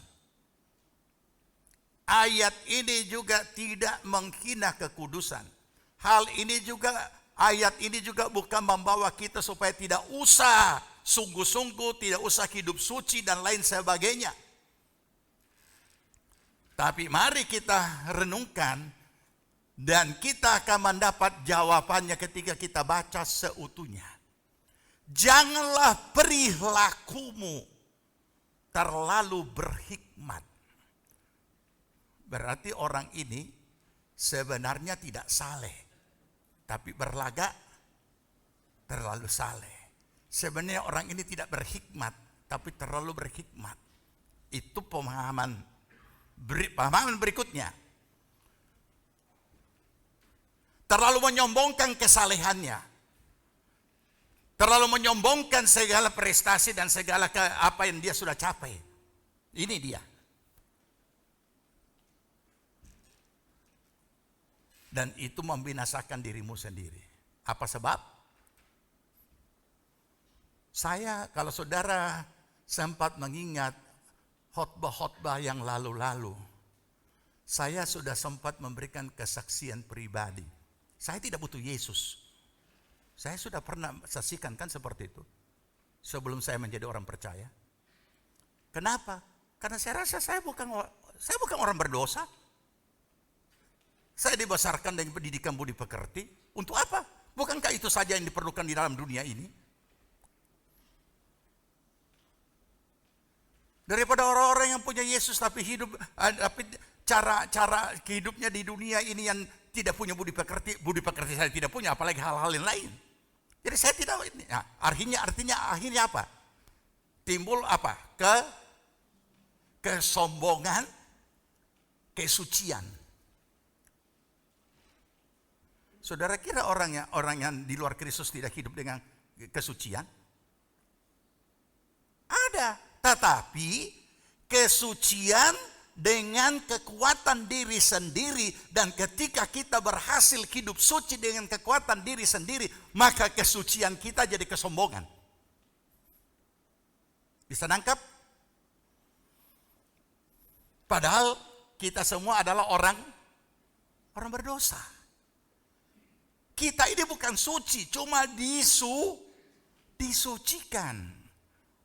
Speaker 1: Ayat ini juga tidak menghina kekudusan. Ayat ini juga bukan membawa kita supaya tidak usah sungguh-sungguh, tidak usah hidup suci dan lain sebagainya. Tapi mari kita renungkan dan kita akan mendapat jawabannya ketika kita baca seutuhnya. Janganlah perilakumu terlalu berhikmat. Berarti orang ini sebenarnya tidak saleh, tapi berlagak terlalu saleh. Sebenarnya orang ini tidak berhikmat, tapi terlalu berhikmat. Itu pemahaman berikutnya. Terlalu menyombongkan kesalehannya. Terlalu menyombongkan segala prestasi dan segala apa yang dia sudah capai. Ini dia. Dan itu membinasakan dirimu sendiri. Apa sebab? Kalau saudara sempat mengingat khotbah-khotbah yang lalu-lalu, saya sudah sempat memberikan kesaksian pribadi. Saya tidak butuh Yesus. Saya sudah pernah saksikan kan seperti itu. Sebelum saya menjadi orang percaya. Kenapa? Karena saya rasa saya bukan orang berdosa. Saya dibesarkan dengan pendidikan budi pekerti. Untuk apa? Bukankah itu saja yang diperlukan di dalam dunia ini? Daripada orang-orang yang punya Yesus tapi cara hidupnya di dunia ini yang tidak punya budi pekerti saya tidak punya, apalagi hal-hal yang lain. Jadi saya tidak, artinya akhirnya apa? Timbul apa? Kesombongan, kesucian. Saudara kira orang yang di luar Kristus tidak hidup dengan kesucian? Ada, tetapi kesucian dengan kekuatan diri sendiri, dan ketika kita berhasil hidup suci dengan kekuatan diri sendiri, maka kesucian kita jadi kesombongan. Bisa nangkap? Padahal kita semua adalah orang berdosa. Kita ini bukan suci, cuma disucikan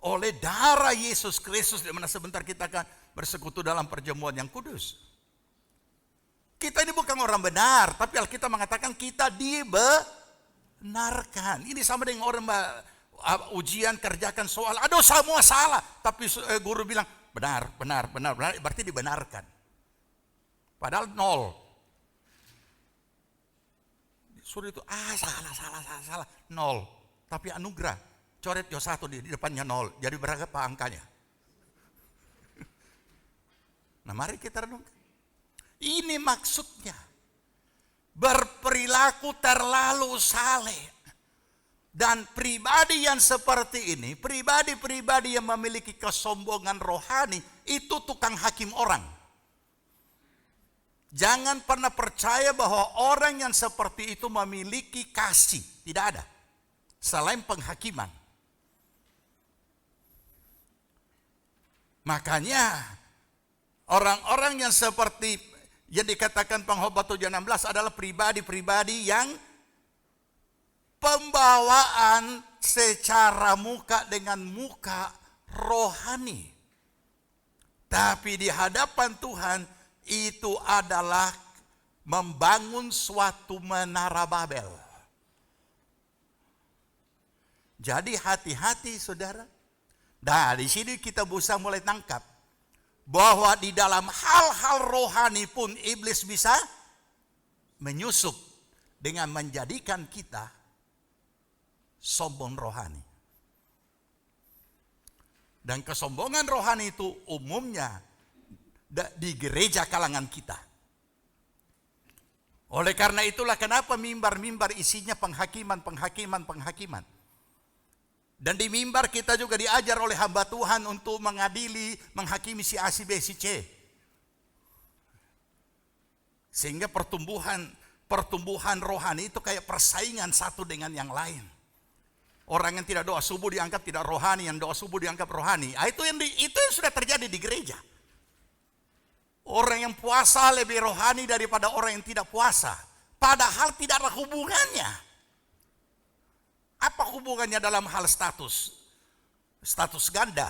Speaker 1: oleh darah Yesus Kristus, di mana sebentar kita akan bersekutu dalam perjamuan yang kudus. Kita ini bukan orang benar, tapi Alkitab mengatakan kita dibenarkan. Ini sama dengan orang ujian, kerjakan soal, aduh semua salah, tapi guru bilang benar, berarti dibenarkan. Padahal 0. Suruh itu salah 0. Tapi anugerah, coret yo 1 di depannya 0. Jadi berapa angkanya? Nah, mari kita renungkan. Ini maksudnya berperilaku terlalu saleh. Dan pribadi yang seperti ini, pribadi-pribadi yang memiliki kesombongan rohani, itu tukang hakim orang. Jangan pernah percaya bahwa orang yang seperti itu memiliki kasih. Tidak ada. Selain penghakiman. Makanya orang-orang yang seperti yang dikatakan pengkhotbah 7:16 adalah pribadi-pribadi yang pembawaan secara muka dengan muka rohani. Tapi di hadapan Tuhan itu adalah membangun suatu menara Babel. Jadi hati-hati saudara. Nah, di sini kita bisa mulai tangkap bahwa di dalam hal-hal rohani pun iblis bisa menyusup dengan menjadikan kita sombong rohani. Dan kesombongan rohani itu umumnya di gereja kalangan kita. Oleh karena itulah kenapa mimbar-mimbar isinya penghakiman. Dan di mimbar kita juga diajar oleh hamba Tuhan untuk menghakimi si A, si B, si C. Sehingga pertumbuhan rohani itu kayak persaingan satu dengan yang lain. Orang yang tidak doa subuh dianggap tidak rohani, yang doa subuh dianggap rohani. Itu yang sudah terjadi di gereja. Orang yang puasa lebih rohani daripada orang yang tidak puasa. Padahal tidak ada hubungannya. Apa hubungannya dalam hal status? Status ganda.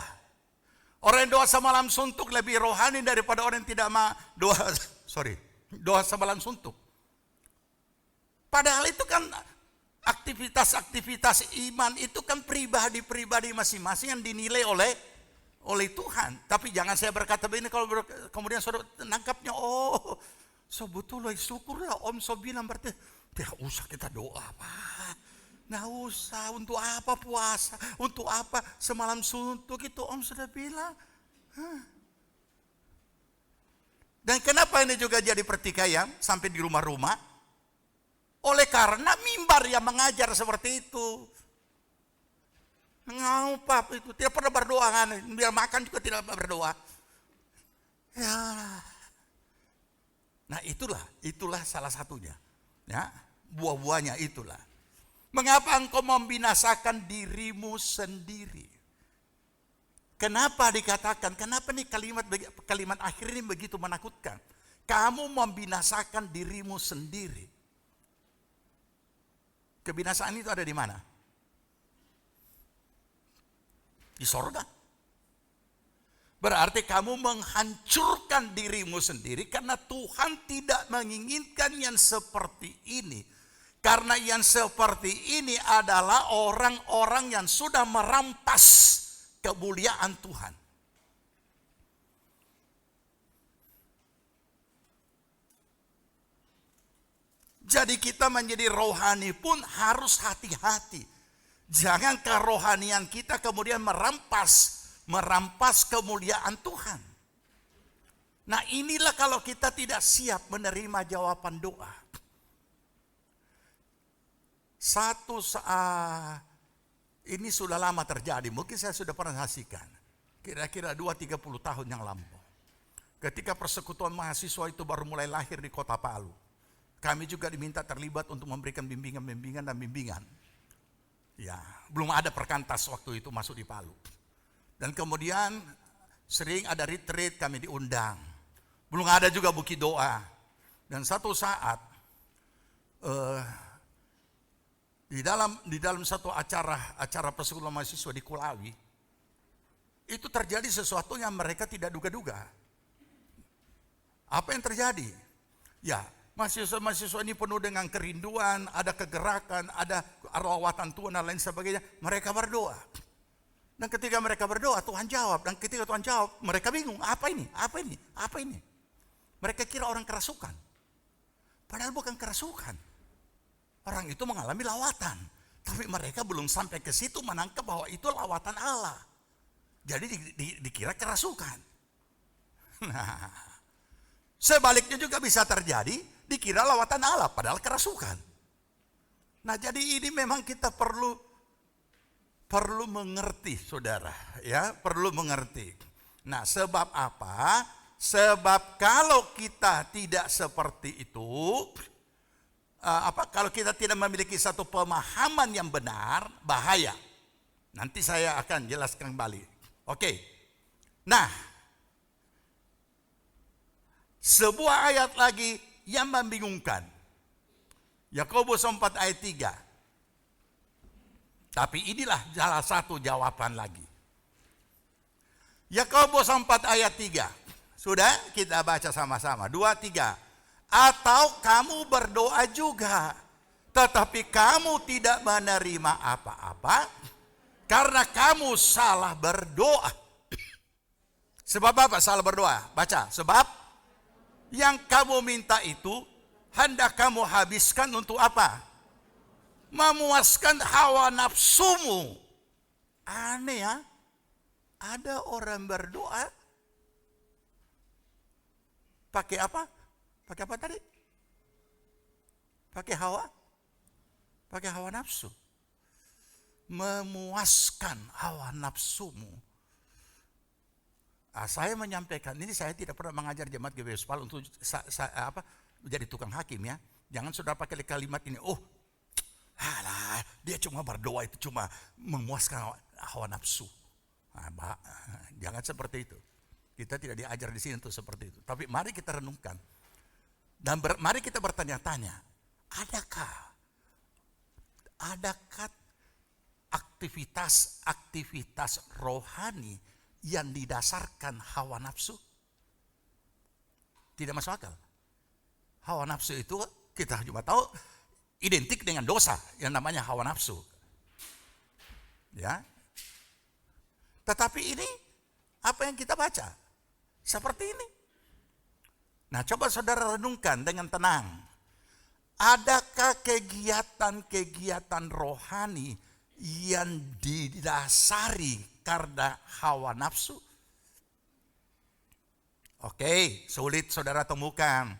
Speaker 1: Orang yang doa semalam suntuk lebih rohani daripada orang yang tidak doa semalam suntuk. Padahal itu kan aktivitas iman itu kan pribadi masing-masing yang dinilai oleh Tuhan. Tapi jangan saya berkata begini kalau kemudian saudara nangkapnya, oh sebetulnya syukurlah om so bilang berarti tidak usah kita doa Pak. Nggak usah, untuk apa puasa, untuk apa semalam suntuk itu om sudah bilang. Dan kenapa ini juga jadi pertikaian sampai di rumah-rumah? Oleh karena mimbar yang mengajar seperti itu. Ngapa itu, tidak pernah berdoa kan, biar makan juga tidak berdoa. Ya. Nah itulah salah satunya. Ya, buah-buahnya itulah. Mengapa engkau membinasakan dirimu sendiri? Kenapa dikatakan? Kenapa nih kalimat akhir ini begitu menakutkan? Kamu membinasakan dirimu sendiri. Kebinasaan itu ada di mana? Di sorga. Berarti kamu menghancurkan dirimu sendiri karena Tuhan tidak menginginkan yang seperti ini. Karena yang seperti ini adalah orang-orang yang sudah merampas kemuliaan Tuhan. Jadi kita menjadi rohani pun harus hati-hati. Jangan kerohanian kita kemudian merampas kemuliaan Tuhan. Nah, inilah kalau kita tidak siap menerima jawaban doa. Ini sudah lama terjadi, mungkin saya sudah pernah saksikan. Kira-kira 2-30 tahun yang lampau. Ketika persekutuan mahasiswa itu baru mulai lahir di kota Palu. Kami juga diminta terlibat untuk memberikan bimbingan dan bimbingan. Ya, belum ada perkantas waktu itu masuk di Palu. Dan kemudian sering ada retreat, kami diundang. Belum ada juga buki doa. Dan satu saat di dalam satu acara persekutuan mahasiswa di Kulawi, itu terjadi sesuatu yang mereka tidak duga-duga. Apa yang terjadi? Ya, mahasiswa-mahasiswa ini penuh dengan kerinduan, ada kegerakan, ada rawatan Tuhan dan lain sebagainya. Mereka berdoa. Dan ketika mereka berdoa, Tuhan jawab. Dan ketika Tuhan jawab, mereka bingung. Apa ini? Apa ini? Apa ini? Mereka kira orang kerasukan. Padahal bukan kerasukan. Orang itu mengalami lawatan. Tapi mereka belum sampai ke situ menangkap bahwa itu lawatan Allah. Jadi dikira kerasukan. Nah, sebaliknya juga bisa terjadi, dikira lawatan Allah, padahal kerasukan. Nah, jadi ini memang kita perlu mengerti, saudara, ya, perlu mengerti. Nah, sebab apa? Sebab kalau kita tidak seperti itu, kalau kita tidak memiliki satu pemahaman yang benar, bahaya. Nanti saya akan jelaskan kembali. Oke. Nah, sebuah ayat lagi yang membingungkan. Yakobus 4 ayat 3. Tapi inilah salah satu jawaban lagi. Yakobus 4 ayat 3. Sudah kita baca sama-sama. 2, 3. Atau kamu berdoa juga, tetapi kamu tidak menerima apa-apa karena kamu salah berdoa. Sebab apa salah berdoa? Baca. Sebab yang kamu minta itu hendak kamu habiskan untuk apa? Memuaskan hawa nafsumu. Aneh ya. Ada orang berdoa pakai apa? Pakai apa tadi? Pakai hawa? Pakai hawa nafsu. Memuaskan hawa nafsumu. Saya menyampaikan, ini saya tidak pernah mengajar jemaat GBS Palu untuk menjadi tukang hakim ya. Jangan sudah pakai kalimat ini, dia cuma berdoa itu cuma memuaskan hawa nafsu. Jangan seperti itu. Kita tidak diajar di sini untuk seperti itu. Tapi mari kita renungkan. Dan mari kita bertanya-tanya, adakah aktivitas rohani yang didasarkan hawa nafsu? Tidak masuk akal. Hawa nafsu itu kita cuma tahu identik dengan dosa yang namanya hawa nafsu. Ya. Tetapi ini apa yang kita baca? Seperti ini. Nah, coba saudara renungkan dengan tenang. Adakah kegiatan-kegiatan rohani yang didasari karena hawa nafsu? Oke, sulit saudara temukan.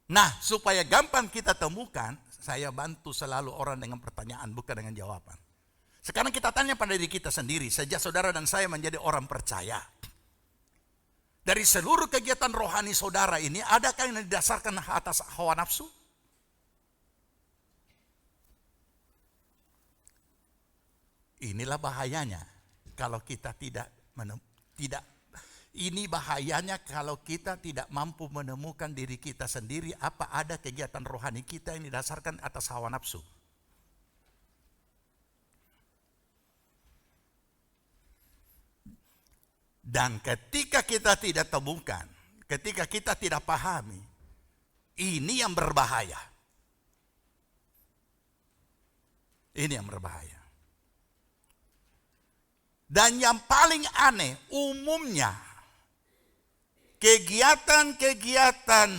Speaker 1: Nah, supaya gampang kita temukan, saya bantu selalu orang dengan pertanyaan, bukan dengan jawaban. Sekarang kita tanya pada diri kita sendiri, sejak saudara dan saya menjadi orang percaya. Dari seluruh kegiatan rohani saudara ini, adakah yang didasarkan atas hawa nafsu? Inilah bahayanya kalau kita ini bahayanya kalau kita tidak mampu menemukan diri kita sendiri, apa ada kegiatan rohani kita yang didasarkan atas hawa nafsu. Dan ketika kita tidak temukan, ketika kita tidak pahami, ini yang berbahaya. Ini yang berbahaya. Dan yang paling aneh, umumnya kegiatan-kegiatan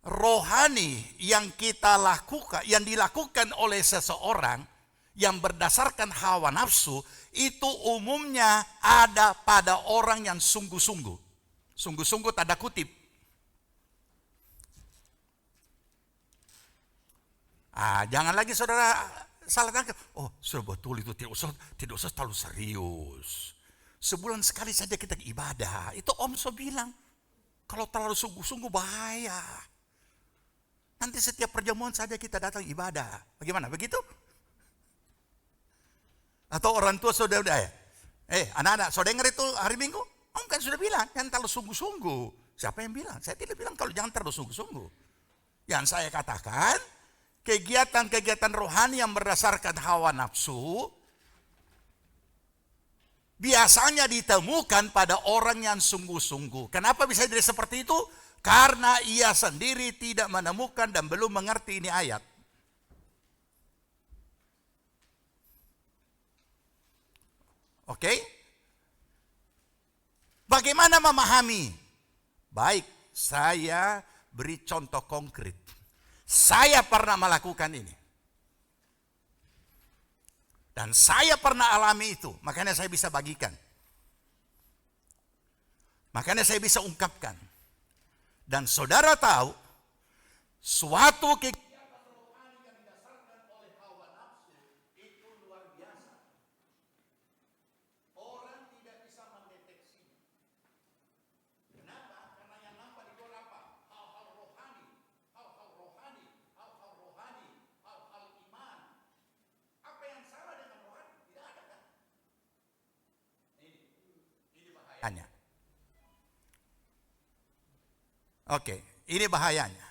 Speaker 1: rohani yang kita lakukan, yang dilakukan oleh seseorang yang berdasarkan hawa nafsu, itu umumnya ada pada orang yang sungguh-sungguh. Sungguh-sungguh tanda kutip. Jangan lagi saudara salah tangkap. Oh, sudah betul itu, tidak usah terlalu serius. Sebulan sekali saja kita ibadah. Itu Om So bilang, kalau terlalu sungguh-sungguh bahaya. Nanti setiap perjamuan saja kita datang ibadah. Bagaimana? Begitu? Atau orang tua sudah ya? Anak-anak, saudara dengar itu hari Minggu? Om kan sudah bilang, jangan terlalu sungguh-sungguh. Siapa yang bilang? Saya tidak bilang kalau jangan terlalu sungguh-sungguh. Yang saya katakan, kegiatan-kegiatan rohani yang berdasarkan hawa nafsu biasanya ditemukan pada orang yang sungguh-sungguh. Kenapa bisa jadi seperti itu? Karena ia sendiri tidak menemukan dan belum mengerti ini ayat. Oke? Bagaimana memahami? Baik, saya beri contoh konkret. Saya pernah melakukan ini. Dan saya pernah alami itu. Makanya saya bisa bagikan. Makanya saya bisa ungkapkan. Dan saudara tahu, suatu kegiatan rohani yang didasarkan oleh hawa nafsu itu luar biasa. Orang tidak bisa mendeteksinya. Kenapa? Karena yang nampak di luar apa? Hal-hal rohani, hal-hal iman. Apa yang salah dengan rohani? Tidak ada kan? Ini bahayanya. Oke, ini bahayanya.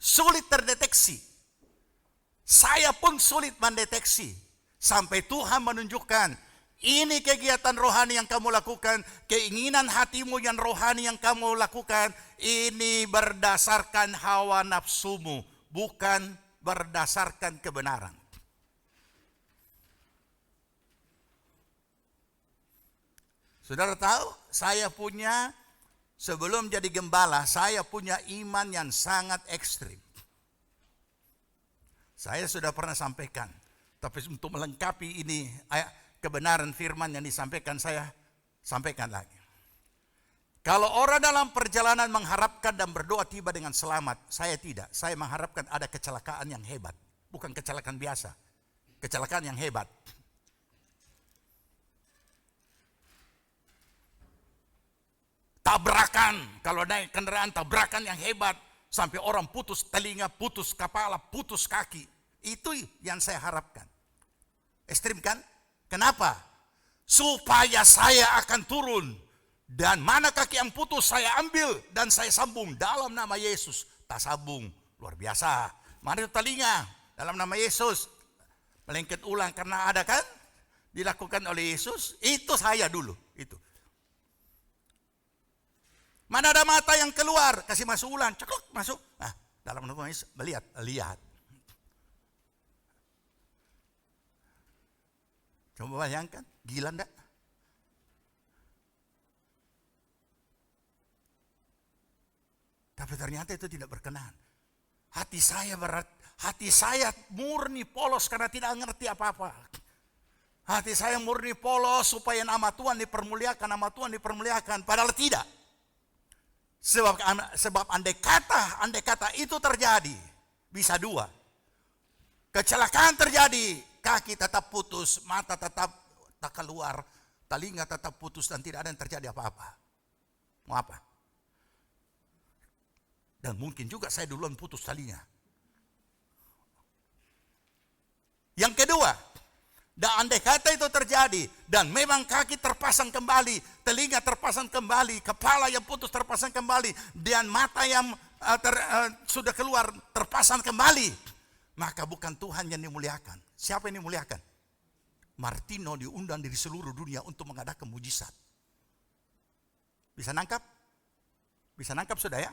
Speaker 1: Sulit terdeteksi. Saya pun sulit mendeteksi. Sampai Tuhan menunjukkan, ini kegiatan rohani yang kamu lakukan, keinginan hatimu yang rohani yang kamu lakukan, ini berdasarkan hawa nafsumu, bukan berdasarkan kebenaran. Saudara tahu, saya punya, sebelum jadi gembala, saya punya iman yang sangat ekstrim. Saya sudah pernah sampaikan, tapi untuk melengkapi ini kebenaran firman yang disampaikan, saya sampaikan lagi. Kalau orang dalam perjalanan mengharapkan dan berdoa tiba dengan selamat, saya tidak. Saya mengharapkan ada kecelakaan yang hebat, bukan kecelakaan biasa, kecelakaan yang hebat. Tabrakan, kalau naik kendaraan tabrakan yang hebat, sampai orang putus telinga, putus kepala, putus kaki. Itu yang saya harapkan. Ekstrim kan? Kenapa? Supaya saya akan turun. Dan mana kaki yang putus saya ambil dan saya sambung dalam nama Yesus. Tak sambung, luar biasa. Mana itu telinga? Dalam nama Yesus. Melengket ulang karena ada kan? Dilakukan oleh Yesus. Itu saya dulu. Itu. Mana ada mata yang keluar, kasih masuk ulang, ceklok masuk. Dalam nama Yesus, lihat. Coba bayangkan, gila enggak? Tapi ternyata itu tidak berkenan. Hati saya murni polos karena tidak mengerti apa-apa. Hati saya murni polos supaya nama Tuhan dipermuliakan, padahal tidak. Sebab andai kata itu terjadi, bisa dua. Kecelakaan terjadi, kaki tetap putus, mata tetap tak keluar, telinga tetap putus dan tidak ada yang terjadi apa-apa. Mau apa? Dan mungkin juga saya duluan putus telinga. Yang kedua, dan andai kata itu terjadi, dan memang kaki terpasang kembali, telinga terpasang kembali, kepala yang putus terpasang kembali, dan mata yang sudah keluar terpasang kembali, maka bukan Tuhan yang dimuliakan. Siapa yang dimuliakan? Martino diundang dari seluruh dunia untuk mengadakan mujizat. Bisa nangkap? Bisa nangkap sudah ya?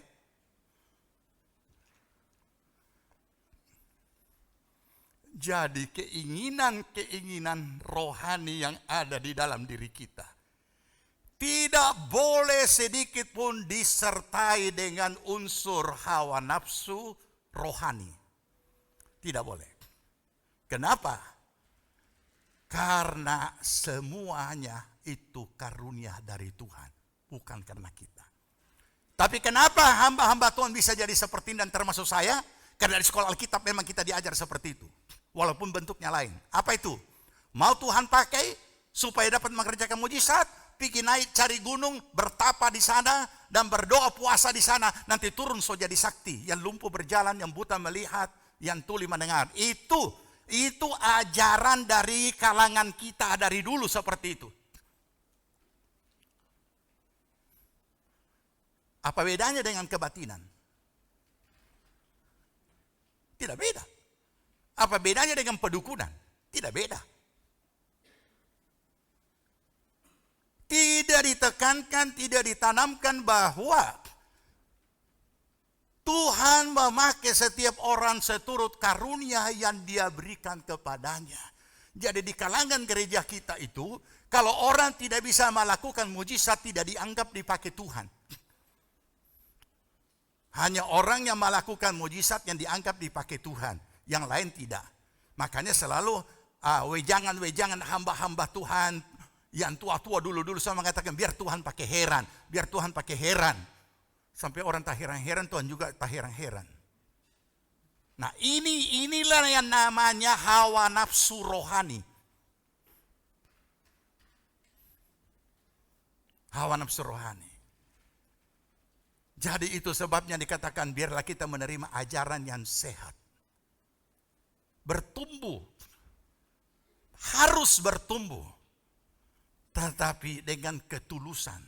Speaker 1: Jadi keinginan-keinginan rohani yang ada di dalam diri kita tidak boleh sedikit pun disertai dengan unsur hawa nafsu rohani. Tidak boleh. Kenapa? Karena semuanya itu karunia dari Tuhan, bukan karena kita. Tapi kenapa hamba-hamba Tuhan bisa jadi seperti ini dan termasuk saya? Karena di sekolah Alkitab memang kita diajar seperti itu. Walaupun bentuknya lain. Apa itu? Mau Tuhan pakai supaya dapat mengerjakan mujizat, pergi naik cari gunung, bertapa di sana dan berdoa puasa di sana. Nanti turun so jadi sakti. Yang lumpuh berjalan, yang buta melihat, yang tuli mendengar. Itu ajaran dari kalangan kita dari dulu seperti itu. Apa bedanya dengan kebatinan? Tidak beda. Apa bedanya dengan pedukunan? Tidak beda. Tidak ditekankan, tidak ditanamkan bahwa Tuhan memakai setiap orang seturut karunia yang Dia berikan kepadanya. Jadi di kalangan gereja kita itu, kalau orang tidak bisa melakukan mujizat tidak dianggap dipakai Tuhan. Hanya orang yang melakukan mujizat yang dianggap dipakai Tuhan. Yang lain tidak. Makanya selalu wejangan-wejangan hamba-hamba Tuhan yang tua-tua dulu-dulu sama mengatakan biar Tuhan pakai heran. Biar Tuhan pakai heran. Sampai orang tak heran-heran, Tuhan juga tak heran-heran. Nah inilah yang namanya hawa nafsu rohani. Hawa nafsu rohani. Jadi itu sebabnya dikatakan biarlah kita menerima ajaran yang sehat. Bertumbuh. Harus bertumbuh. Tetapi dengan ketulusan.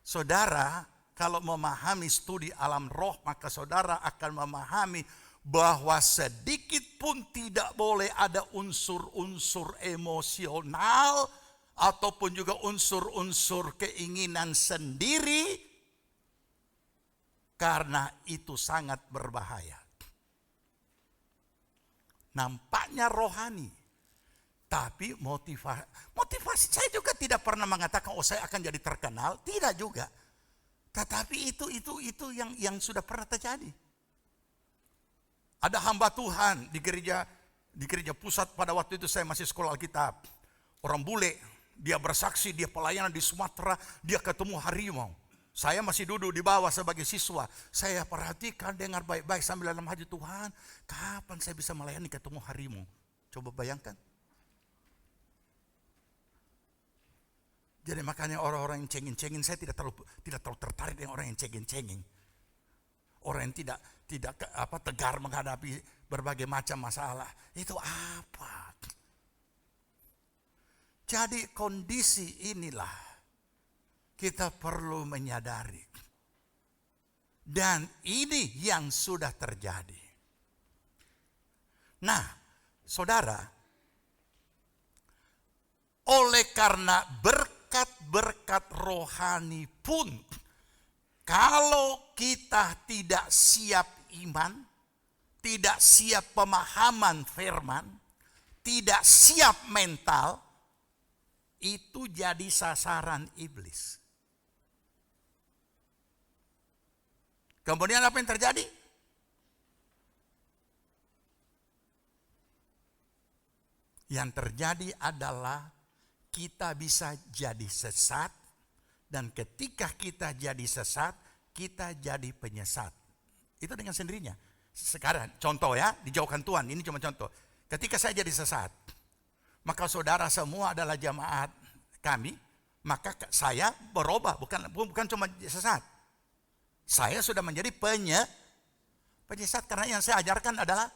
Speaker 1: Saudara, kalau memahami studi alam roh, maka saudara akan memahami bahwa sedikit pun tidak boleh ada unsur-unsur emosional ataupun juga unsur-unsur keinginan sendiri, karena itu sangat berbahaya. Nampaknya rohani, tapi motivasi saya juga tidak pernah mengatakan saya akan jadi terkenal, tidak juga. Tetapi itu yang sudah pernah terjadi. Ada hamba Tuhan di gereja pusat pada waktu itu saya masih sekolah Alkitab. Orang bule, dia bersaksi, dia pelayanan di Sumatera, dia ketemu harimau. Saya masih duduk di bawah sebagai siswa. Saya perhatikan, dengar baik-baik sambil dalam hati, Tuhan, kapan saya bisa melayani ketemu harimau? Coba bayangkan. Jadi makanya orang-orang yang cengeng-cengeng, saya tidak terlalu tertarik dengan orang yang cengeng-cengeng. Orang yang tidak tegar menghadapi berbagai macam masalah. Itu apa? Jadi kondisi inilah kita perlu menyadari. Dan ini yang sudah terjadi. Nah, saudara, oleh karena berkat-berkat rohani pun, kalau kita tidak siap iman, tidak siap pemahaman firman, tidak siap mental, itu jadi sasaran iblis. Kemudian apa yang terjadi? Yang terjadi adalah kita bisa jadi sesat, dan ketika kita jadi sesat, kita jadi penyesat. Itu dengan sendirinya. Sekarang contoh ya, dijauhkan Tuhan, ini cuma contoh. Ketika saya jadi sesat, maka saudara semua adalah jamaat kami, maka saya berubah, bukan cuma sesat. Saya sudah menjadi penyesat karena yang saya ajarkan adalah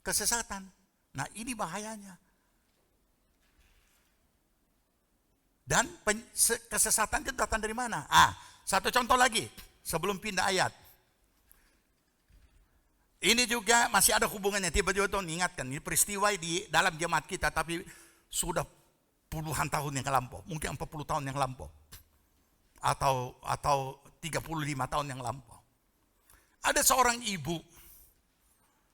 Speaker 1: kesesatan. Nah, ini bahayanya. Dan kesesatan itu datang dari mana? Satu contoh lagi sebelum pindah ayat. Ini juga masih ada hubungannya. Tiba-tiba Tuhan ingatkan, ini peristiwa di dalam jemaat kita, tapi sudah puluhan tahun yang lampau, mungkin 40 tahun yang lampau. atau 35 tahun yang lampau. Ada seorang ibu,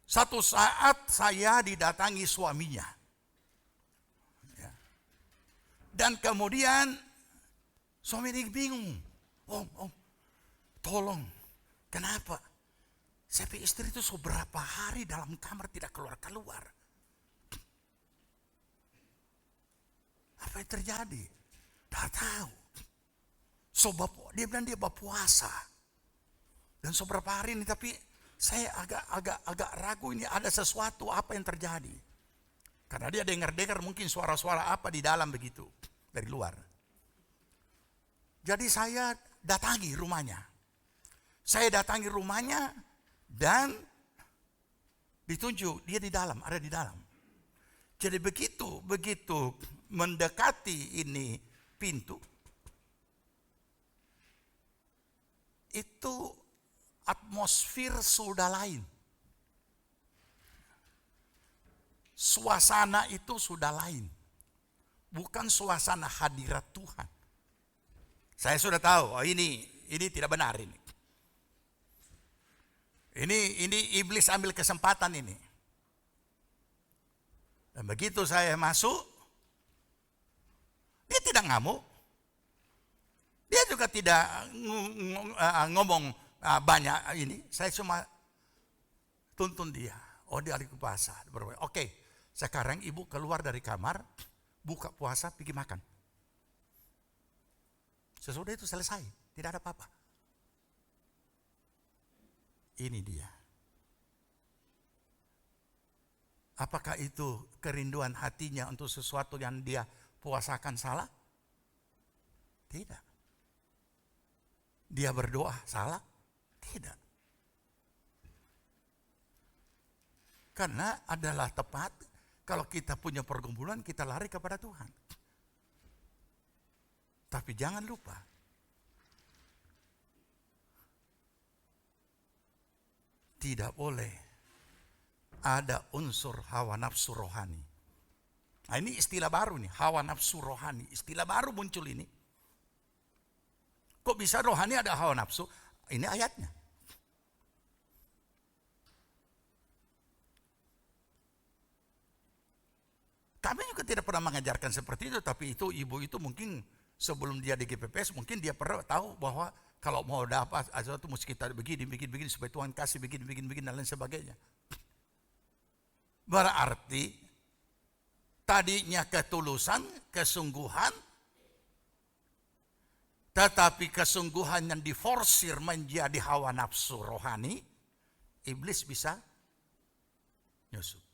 Speaker 1: satu saat saya didatangi suaminya. Ya. Dan kemudian suami ini bingung. Om, tolong, kenapa? Saya pikir istri itu seberapa hari dalam kamar tidak keluar-keluar. Apa yang terjadi? Tidak tahu. Dia bilang dia berpuasa. Dan seberapa hari ini, tapi saya agak ragu ini ada sesuatu apa yang terjadi. Karena dia dengar mungkin suara-suara apa di dalam begitu, dari luar. Jadi saya datangi rumahnya. Dan ditunjuk dia di dalam, ada di dalam. Jadi begitu mendekati ini pintu, itu atmosfer sudah lain. Suasana itu sudah lain. Bukan suasana hadirat Tuhan. Saya sudah tahu, ini tidak benar ini. Ini iblis ambil kesempatan ini. Dan begitu saya masuk, dia tidak ngamuk. Dia juga tidak ngomong banyak ini. Saya cuma tuntun dia. Oh, dia hari puasa. Oke, sekarang ibu keluar dari kamar, buka puasa, pergi makan. Sesudah itu selesai, tidak ada apa-apa. Ini dia. Apakah itu kerinduan hatinya untuk sesuatu yang dia puasakan salah? Tidak. Dia berdoa salah? Tidak. Karena adalah tepat kalau kita punya pergumulan kita lari kepada Tuhan. Tapi jangan lupa, tidak boleh ada unsur hawa nafsu rohani. Nah, ini istilah baru nih, hawa nafsu rohani. Istilah baru muncul ini. Kok bisa rohani ada hawa nafsu? Ini ayatnya. Kami juga tidak pernah mengajarkan seperti itu, tapi itu ibu itu mungkin sebelum dia di GPPS mungkin dia pernah tahu bahwa kalau mau dapat sesuatu mesti kita begini supaya Tuhan kasih begini dan lain sebagainya. Berarti tadinya ketulusan, kesungguhan, tetapi kesungguhan yang diforsir menjadi hawa nafsu rohani, iblis bisa nyusup.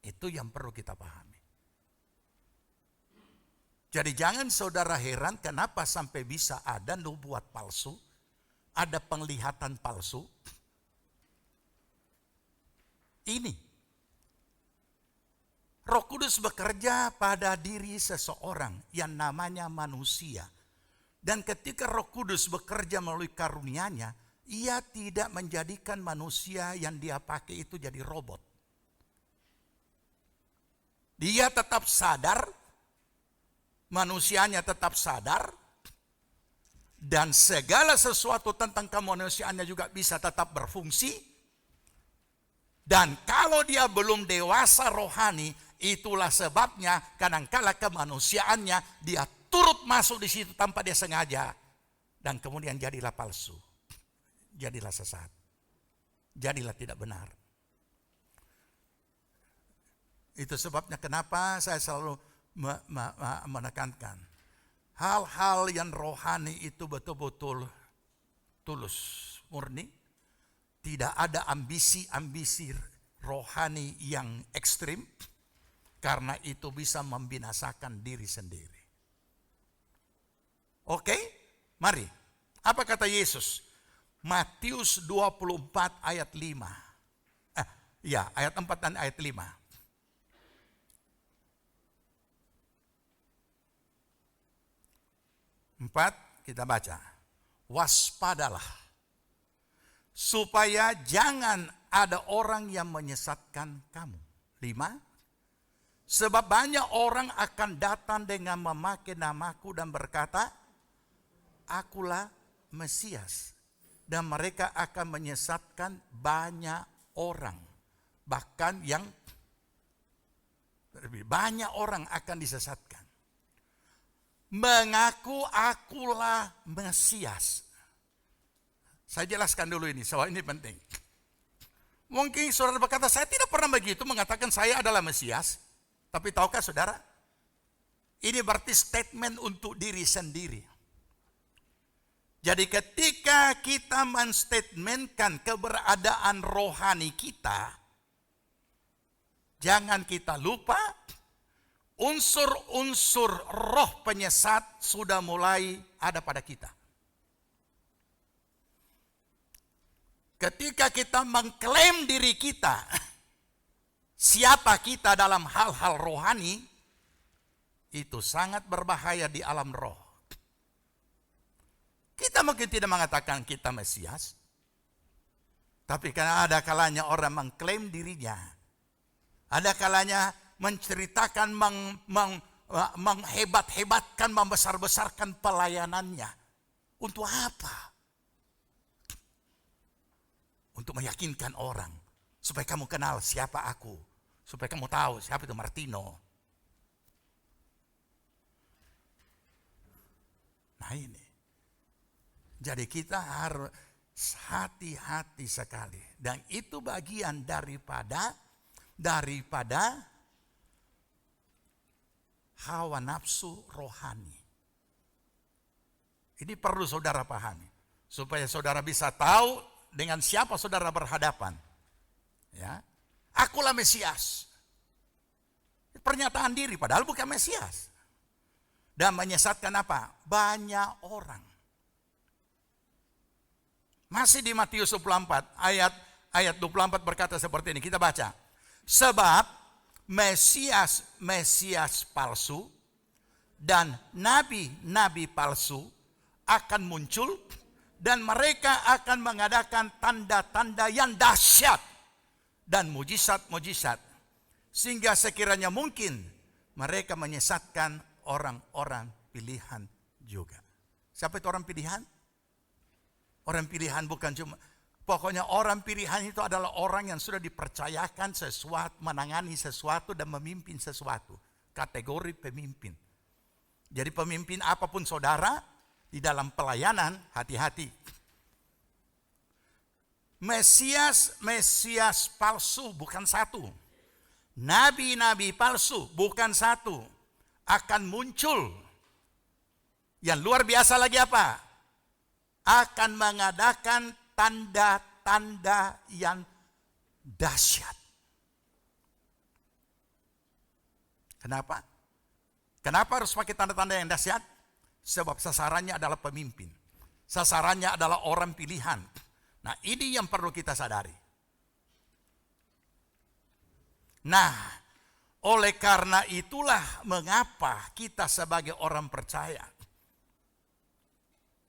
Speaker 1: Itu yang perlu kita pahami. Jadi jangan saudara heran kenapa sampai bisa ada nubuat palsu, ada penglihatan palsu. Ini Roh Kudus bekerja pada diri seseorang yang namanya manusia. Dan ketika Roh Kudus bekerja melalui karunia-Nya, ia tidak menjadikan manusia yang dia pakai itu jadi robot. Dia tetap sadar, manusianya tetap sadar, dan segala sesuatu tentang kemanusiaannya juga bisa tetap berfungsi. Dan kalau dia belum dewasa rohani, itulah sebabnya kadangkala kemanusiaannya dia turut masuk di situ tanpa dia sengaja. Dan kemudian jadilah palsu, jadilah sesat, jadilah tidak benar. Itu sebabnya kenapa saya selalu menekankan hal-hal yang rohani itu betul-betul tulus, murni. Tidak ada ambisi-ambisi rohani yang ekstrim, karena itu bisa membinasakan diri sendiri. Oke, mari. Apa kata Yesus? Matius 24 ayat 5. Ayat 4 dan ayat 5. 4 kita baca. Waspadalah supaya jangan ada orang yang menyesatkan kamu. 5. Sebab banyak orang akan datang dengan memakai namaku dan berkata, akulah Mesias. Dan mereka akan menyesatkan banyak orang. Bahkan yang banyak orang akan disesatkan. Mengaku akulah Mesias. Saya jelaskan dulu ini, soal ini penting. Mungkin saudara berkata, saya tidak pernah begitu mengatakan saya adalah Mesias. Tapi tahukah saudara, ini berarti statement untuk diri sendiri. Jadi ketika kita menstatementkan keberadaan rohani kita, jangan kita lupa unsur-unsur roh penyesat sudah mulai ada pada kita. Ketika kita mengklaim diri kita, siapa kita dalam hal-hal rohani, itu sangat berbahaya di alam roh. Kita mungkin tidak mengatakan kita Mesias, tapi karena ada kalanya orang mengklaim dirinya, ada kalanya menceritakan, menghebat-hebatkan, membesar-besarkan pelayanannya. Untuk apa? Untuk meyakinkan orang, supaya kamu kenal siapa aku, supaya kamu tahu siapa itu Martino. Nah ini. Jadi kita harus hati-hati sekali. Dan itu bagian daripada hawa nafsu rohani. Ini perlu saudara pahami. Supaya saudara bisa tahu dengan siapa saudara berhadapan. Ya, akulah Mesias. Pernyataan diri padahal bukan Mesias. Dan menyesatkan apa? Banyak orang. Masih di Matius 24 ayat 24 berkata seperti ini, kita baca. Sebab Mesias palsu dan nabi-nabi palsu akan muncul dan mereka akan mengadakan tanda-tanda yang dahsyat dan mujizat-mujizat sehingga sekiranya mungkin mereka menyesatkan orang-orang pilihan juga. Siapa itu orang pilihan? Orang pilihan bukan cuma, pokoknya orang pilihan itu adalah orang yang sudah dipercayakan sesuatu, menangani sesuatu dan memimpin sesuatu. Kategori pemimpin. Jadi pemimpin apapun saudara, di dalam pelayanan, hati-hati. Mesias palsu bukan satu. Nabi-nabi palsu bukan satu. Akan muncul. Yang luar biasa lagi apa? Akan mengadakan tanda-tanda yang dahsyat. Kenapa? Kenapa harus pakai tanda-tanda yang dahsyat? Sebab sasarannya adalah pemimpin. Sasarannya adalah orang pilihan. Nah, ini yang perlu kita sadari. Nah, oleh karena itulah mengapa kita sebagai orang percaya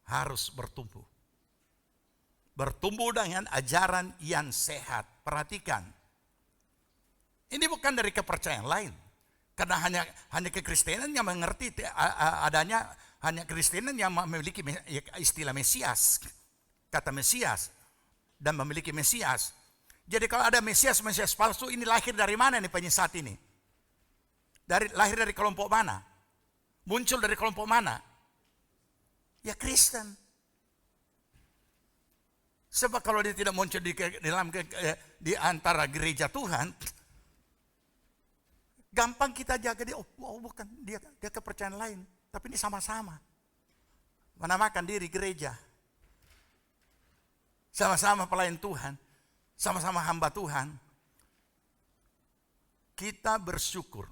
Speaker 1: harus bertumbuh. Bertumbuh dengan ajaran yang sehat. Perhatikan. Ini bukan dari kepercayaan lain. Karena hanya kekristenan yang mengerti adanya, hanya kekristenan yang memiliki istilah Mesias. Kata Mesias. Dan memiliki Mesias. Jadi kalau ada Mesias palsu, ini lahir dari mana nih penyesat ini? Lahir dari kelompok mana? Muncul dari kelompok mana? Ya Kristen. Sebab kalau dia tidak muncul di antara gereja Tuhan, gampang kita jaga dia. Oh bukan, dia kepercayaan lain. Tapi ini sama-sama menamakan diri gereja. Sama-sama pelayan Tuhan. Sama-sama hamba Tuhan. Kita bersyukur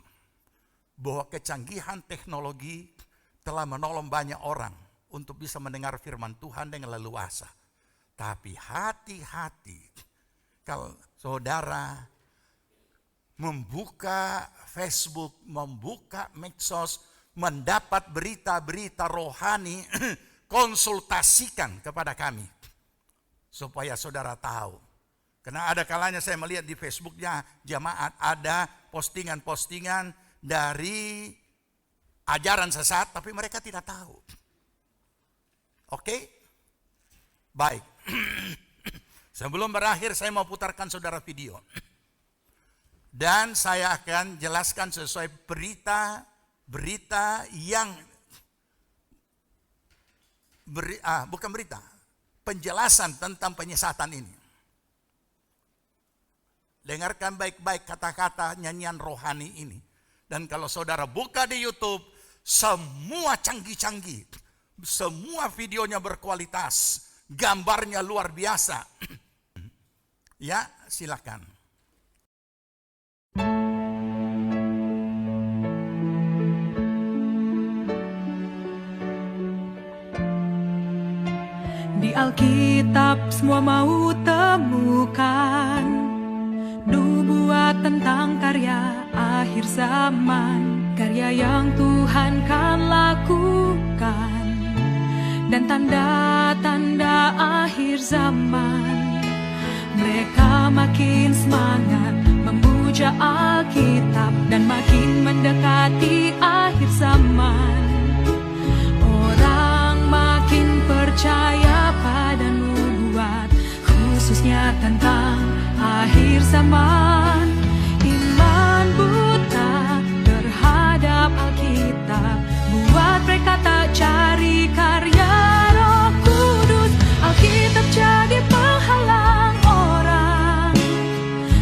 Speaker 1: bahwa kecanggihan teknologi telah menolong banyak orang untuk bisa mendengar firman Tuhan dengan leluasa. Tapi hati-hati kalau saudara membuka Facebook, membuka medsos, mendapat berita-berita rohani, konsultasikan kepada kami. Supaya saudara tahu. Karena ada kalanya saya melihat di Facebooknya jemaat ada postingan-postingan dari ajaran sesat, tapi mereka tidak tahu. Oke? Baik. Sebelum berakhir saya mau putarkan saudara video. Dan saya akan jelaskan sesuai berita yang penjelasan tentang penyesatan ini. Dengarkan baik-baik kata-kata nyanyian rohani ini. Dan kalau saudara buka di YouTube, semua canggih-canggih, semua videonya berkualitas, gambarnya luar biasa. Ya, silakan.
Speaker 5: Di Alkitab semua mau temukan nubuat tentang karya akhir zaman, karya yang Tuhan kan lakukan, dan tanda-tanda akhir zaman. Mereka makin semangat memuja Alkitab dan makin mendekati akhir zaman. Orang makin percaya pada nubuat, khususnya tentang akhir zaman. Iman buta terhadap Alkitab buat mereka tak cari karya Roh Kudus. Alkitab jadi penghalang orang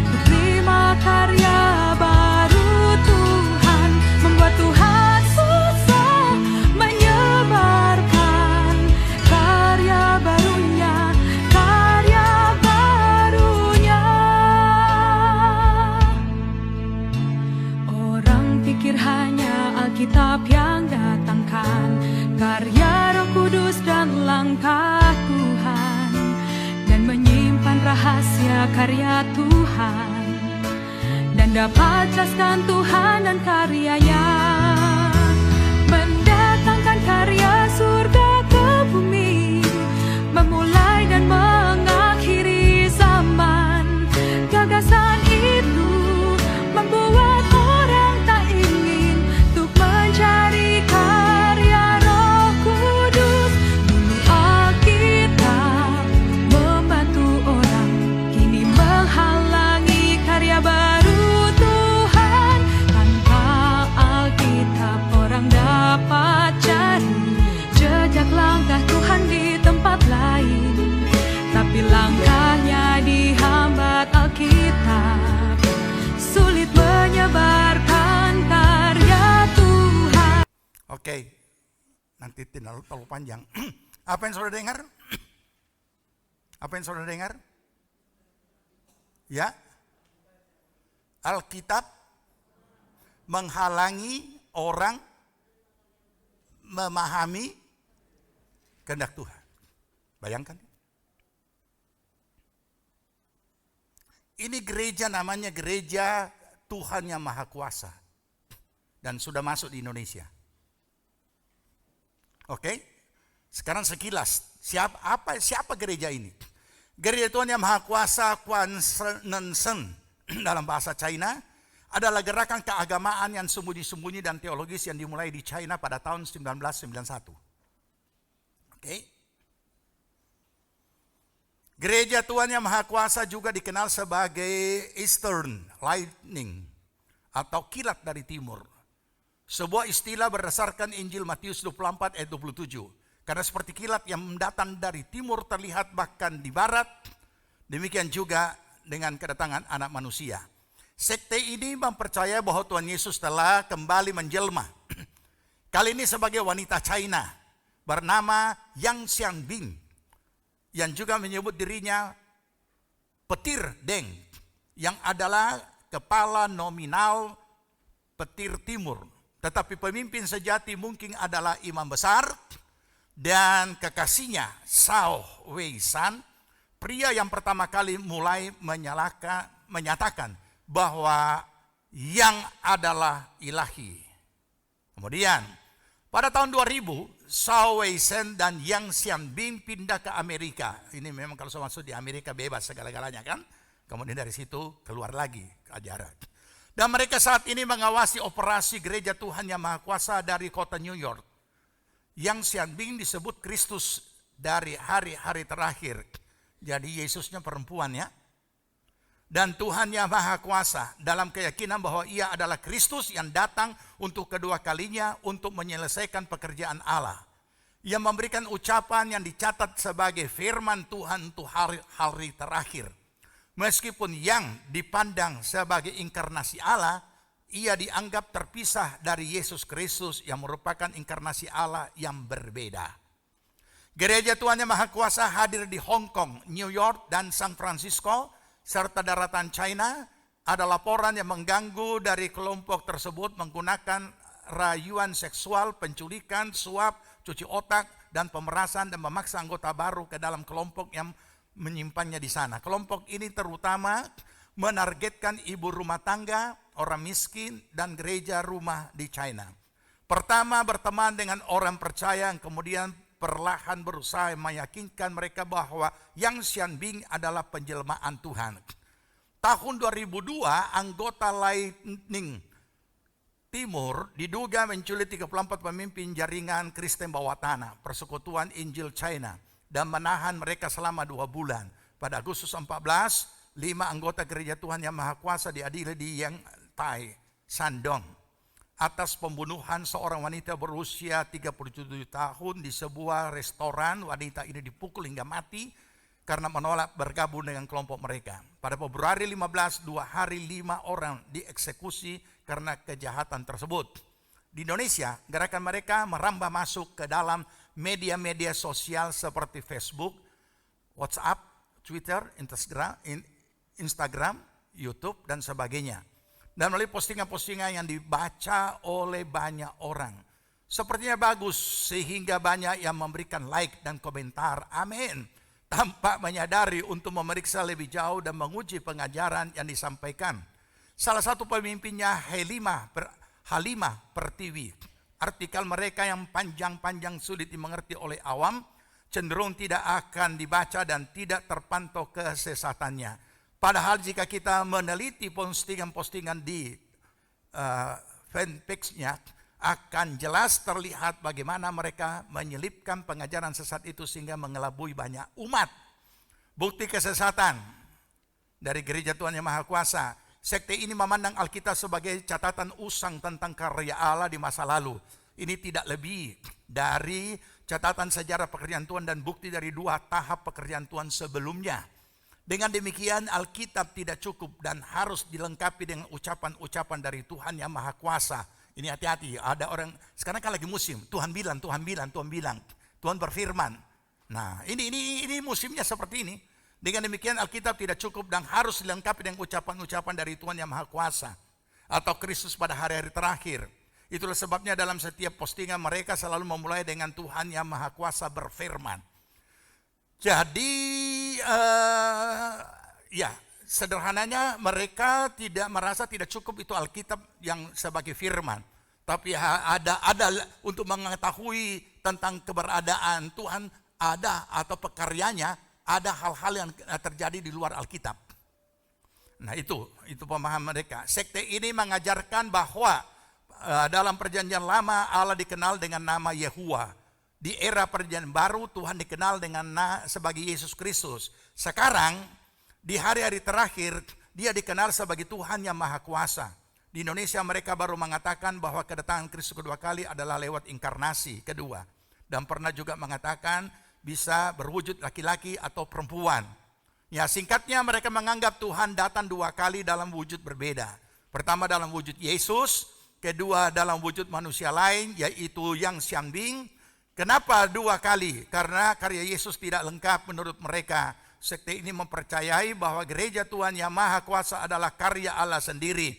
Speaker 5: menerima karya baru Tuhan, membuat Tuhan susah menyebarkan karya barunya, karya barunya. Orang pikir hanya Alkitab yang datangkan karya Roh Kudus dan langkah Tuhan, dan menyimpan rahasia karya Tuhan, dan dapat jelaskan Tuhan dan karyanya, mendatangkan karya surga ke bumi, memulai dan mengakhiri zaman. Gagasan itu membuat orang tak ingin untuk mencari karya Roh Kudus. Dulu Alkitab membantu orang, kini menghalangi karya baru Tuhan. Tanpa Alkitab orang dapat cari jejak langkah Tuhan di tempat lain, tapi langkahnya dihambat Alkitab, sulit menyebarkan karya Tuhan.
Speaker 1: Oke, nanti tidak terlalu panjang. Apa yang saudara dengar? Apa yang saudara dengar? Ya, Alkitab menghalangi orang memahami kehendak Tuhan. Bayangkan. Ini gereja namanya gereja Tuhan yang Maha Kuasa. Dan sudah masuk di Indonesia. Oke? Sekarang sekilas, siapa gereja ini? Gereja Tuhan yang Maha Kuasa, Kuan Sen dalam bahasa China, adalah gerakan keagamaan yang sembunyi-sembunyi dan teologis yang dimulai di China pada tahun 1991. Oke? Gereja Tuhan yang Maha Kuasa juga dikenal sebagai Eastern Lightning atau kilat dari timur. Sebuah istilah berdasarkan Injil Matius 24 ayat 27. Karena seperti kilat yang datang dari timur terlihat bahkan di barat, demikian juga dengan kedatangan Anak Manusia. Sekte ini mempercayai bahwa Tuhan Yesus telah kembali menjelma. Kali ini sebagai wanita China bernama Yang Xiangbing, yang juga menyebut dirinya Petir Deng, yang adalah kepala nominal Petir Timur. Tetapi pemimpin sejati mungkin adalah imam besar dan kekasihnya Shao Wei San, pria yang pertama kali mulai menyatakan bahwa yang adalah ilahi. Kemudian pada tahun 2000 Shao Wei San dan Yang Xiangbing pindah ke Amerika. Ini memang kalau masuk di Amerika bebas segala-galanya kan. Kemudian dari situ keluar lagi ke ajaran. Dan mereka saat ini mengawasi operasi gereja Tuhan yang Maha Kuasa dari kota New York. Yang Xiangbing disebut Kristus dari hari-hari terakhir. Jadi Yesusnya perempuan ya. Dan Tuhan yang Maha Kuasa dalam keyakinan bahwa Ia adalah Kristus yang datang untuk kedua kalinya untuk menyelesaikan pekerjaan Allah. Ia memberikan ucapan yang dicatat sebagai firman Tuhan untuk hari terakhir. Meskipun yang dipandang sebagai inkarnasi Allah, Ia dianggap terpisah dari Yesus Kristus yang merupakan inkarnasi Allah yang berbeda. Gereja Tuhan Yang Maha Kuasa hadir di Hong Kong, New York, dan San Francisco, serta daratan China. Ada laporan yang mengganggu dari kelompok tersebut menggunakan rayuan seksual, penculikan, suap, cuci otak, dan pemerasan, dan memaksa anggota baru ke dalam kelompok yang menyimpannya di sana. Kelompok ini terutama menargetkan ibu rumah tangga, orang miskin, dan gereja rumah di China. Pertama berteman dengan orang percaya yang kemudian perlahan berusaha meyakinkan mereka bahwa Yang Xianbing adalah penjelmaan Tuhan. Tahun 2002, anggota Lightning Timur diduga menculik 34 pemimpin jaringan Kristen bawah tanah, Persekutuan Injil China, dan menahan mereka selama 2 bulan. Pada Agustus 14, 5 anggota Gereja Tuhan Yang Maha Kuasa diadili di Yantai, Shandong, atas pembunuhan seorang wanita berusia 37 tahun di sebuah restoran. Wanita ini dipukul hingga mati karena menolak bergabung dengan kelompok mereka. Pada Februari 15, 2 hari 5 orang dieksekusi karena kejahatan tersebut. Di Indonesia, gerakan mereka merambah masuk ke dalam media-media sosial seperti Facebook, WhatsApp, Twitter, Instagram, YouTube, dan sebagainya. Dan melalui postingan-postingan yang dibaca oleh banyak orang. Sepertinya bagus sehingga banyak yang memberikan like dan komentar. Amin. Tanpa menyadari untuk memeriksa lebih jauh dan menguji pengajaran yang disampaikan. Salah satu pemimpinnya Halimah Pertiwi. Artikel mereka yang panjang-panjang sulit dimengerti oleh awam cenderung tidak akan dibaca dan tidak terpantau kesesatannya. Padahal jika kita meneliti postingan-postingan di fanpage-nya, akan jelas terlihat bagaimana mereka menyelipkan pengajaran sesat itu sehingga mengelabui banyak umat. Bukti kesesatan dari Gereja Tuhan Yang Maha Kuasa. Sekte ini memandang Alkitab sebagai catatan usang tentang karya Allah di masa lalu. Ini tidak lebih dari catatan sejarah pekerjaan Tuhan dan bukti dari 2 tahap pekerjaan Tuhan sebelumnya. Dengan demikian Alkitab tidak cukup dan harus dilengkapi dengan ucapan-ucapan dari Tuhan Yang Maha Kuasa. Ini hati-hati, ada orang, sekarang kan lagi musim, Tuhan bilang, Tuhan berfirman. Nah ini musimnya seperti ini. Dengan demikian Alkitab tidak cukup dan harus dilengkapi dengan ucapan-ucapan dari Tuhan Yang Maha Kuasa. Atau Kristus pada hari-hari terakhir. Itulah sebabnya dalam setiap postingan mereka selalu memulai dengan Tuhan Yang Maha Kuasa berfirman. Jadi sederhananya mereka tidak merasa tidak cukup itu Alkitab yang sebagai firman. Tapi ada untuk mengetahui tentang keberadaan Tuhan ada atau pekaryanya, ada hal-hal yang terjadi di luar Alkitab. Nah itu pemahaman mereka. Sekte ini mengajarkan bahwa dalam perjanjian lama Allah dikenal dengan nama Yehuwa. Di era perjanjian baru Tuhan dikenal dengan sebagai Yesus Kristus. Sekarang di hari-hari terakhir Dia dikenal sebagai Tuhan Yang Maha Kuasa. Di Indonesia mereka baru mengatakan bahwa kedatangan Kristus kedua kali adalah lewat inkarnasi kedua. Dan pernah juga mengatakan bisa berwujud laki-laki atau perempuan. Ya singkatnya mereka menganggap Tuhan datang 2 kali dalam wujud berbeda. Pertama dalam wujud Yesus, kedua dalam wujud manusia lain yaitu Yang Xianbing. Kenapa 2 kali? Karena karya Yesus tidak lengkap menurut mereka. Sekte ini mempercayai bahwa Gereja Tuhan Yang Maha Kuasa adalah karya Allah sendiri.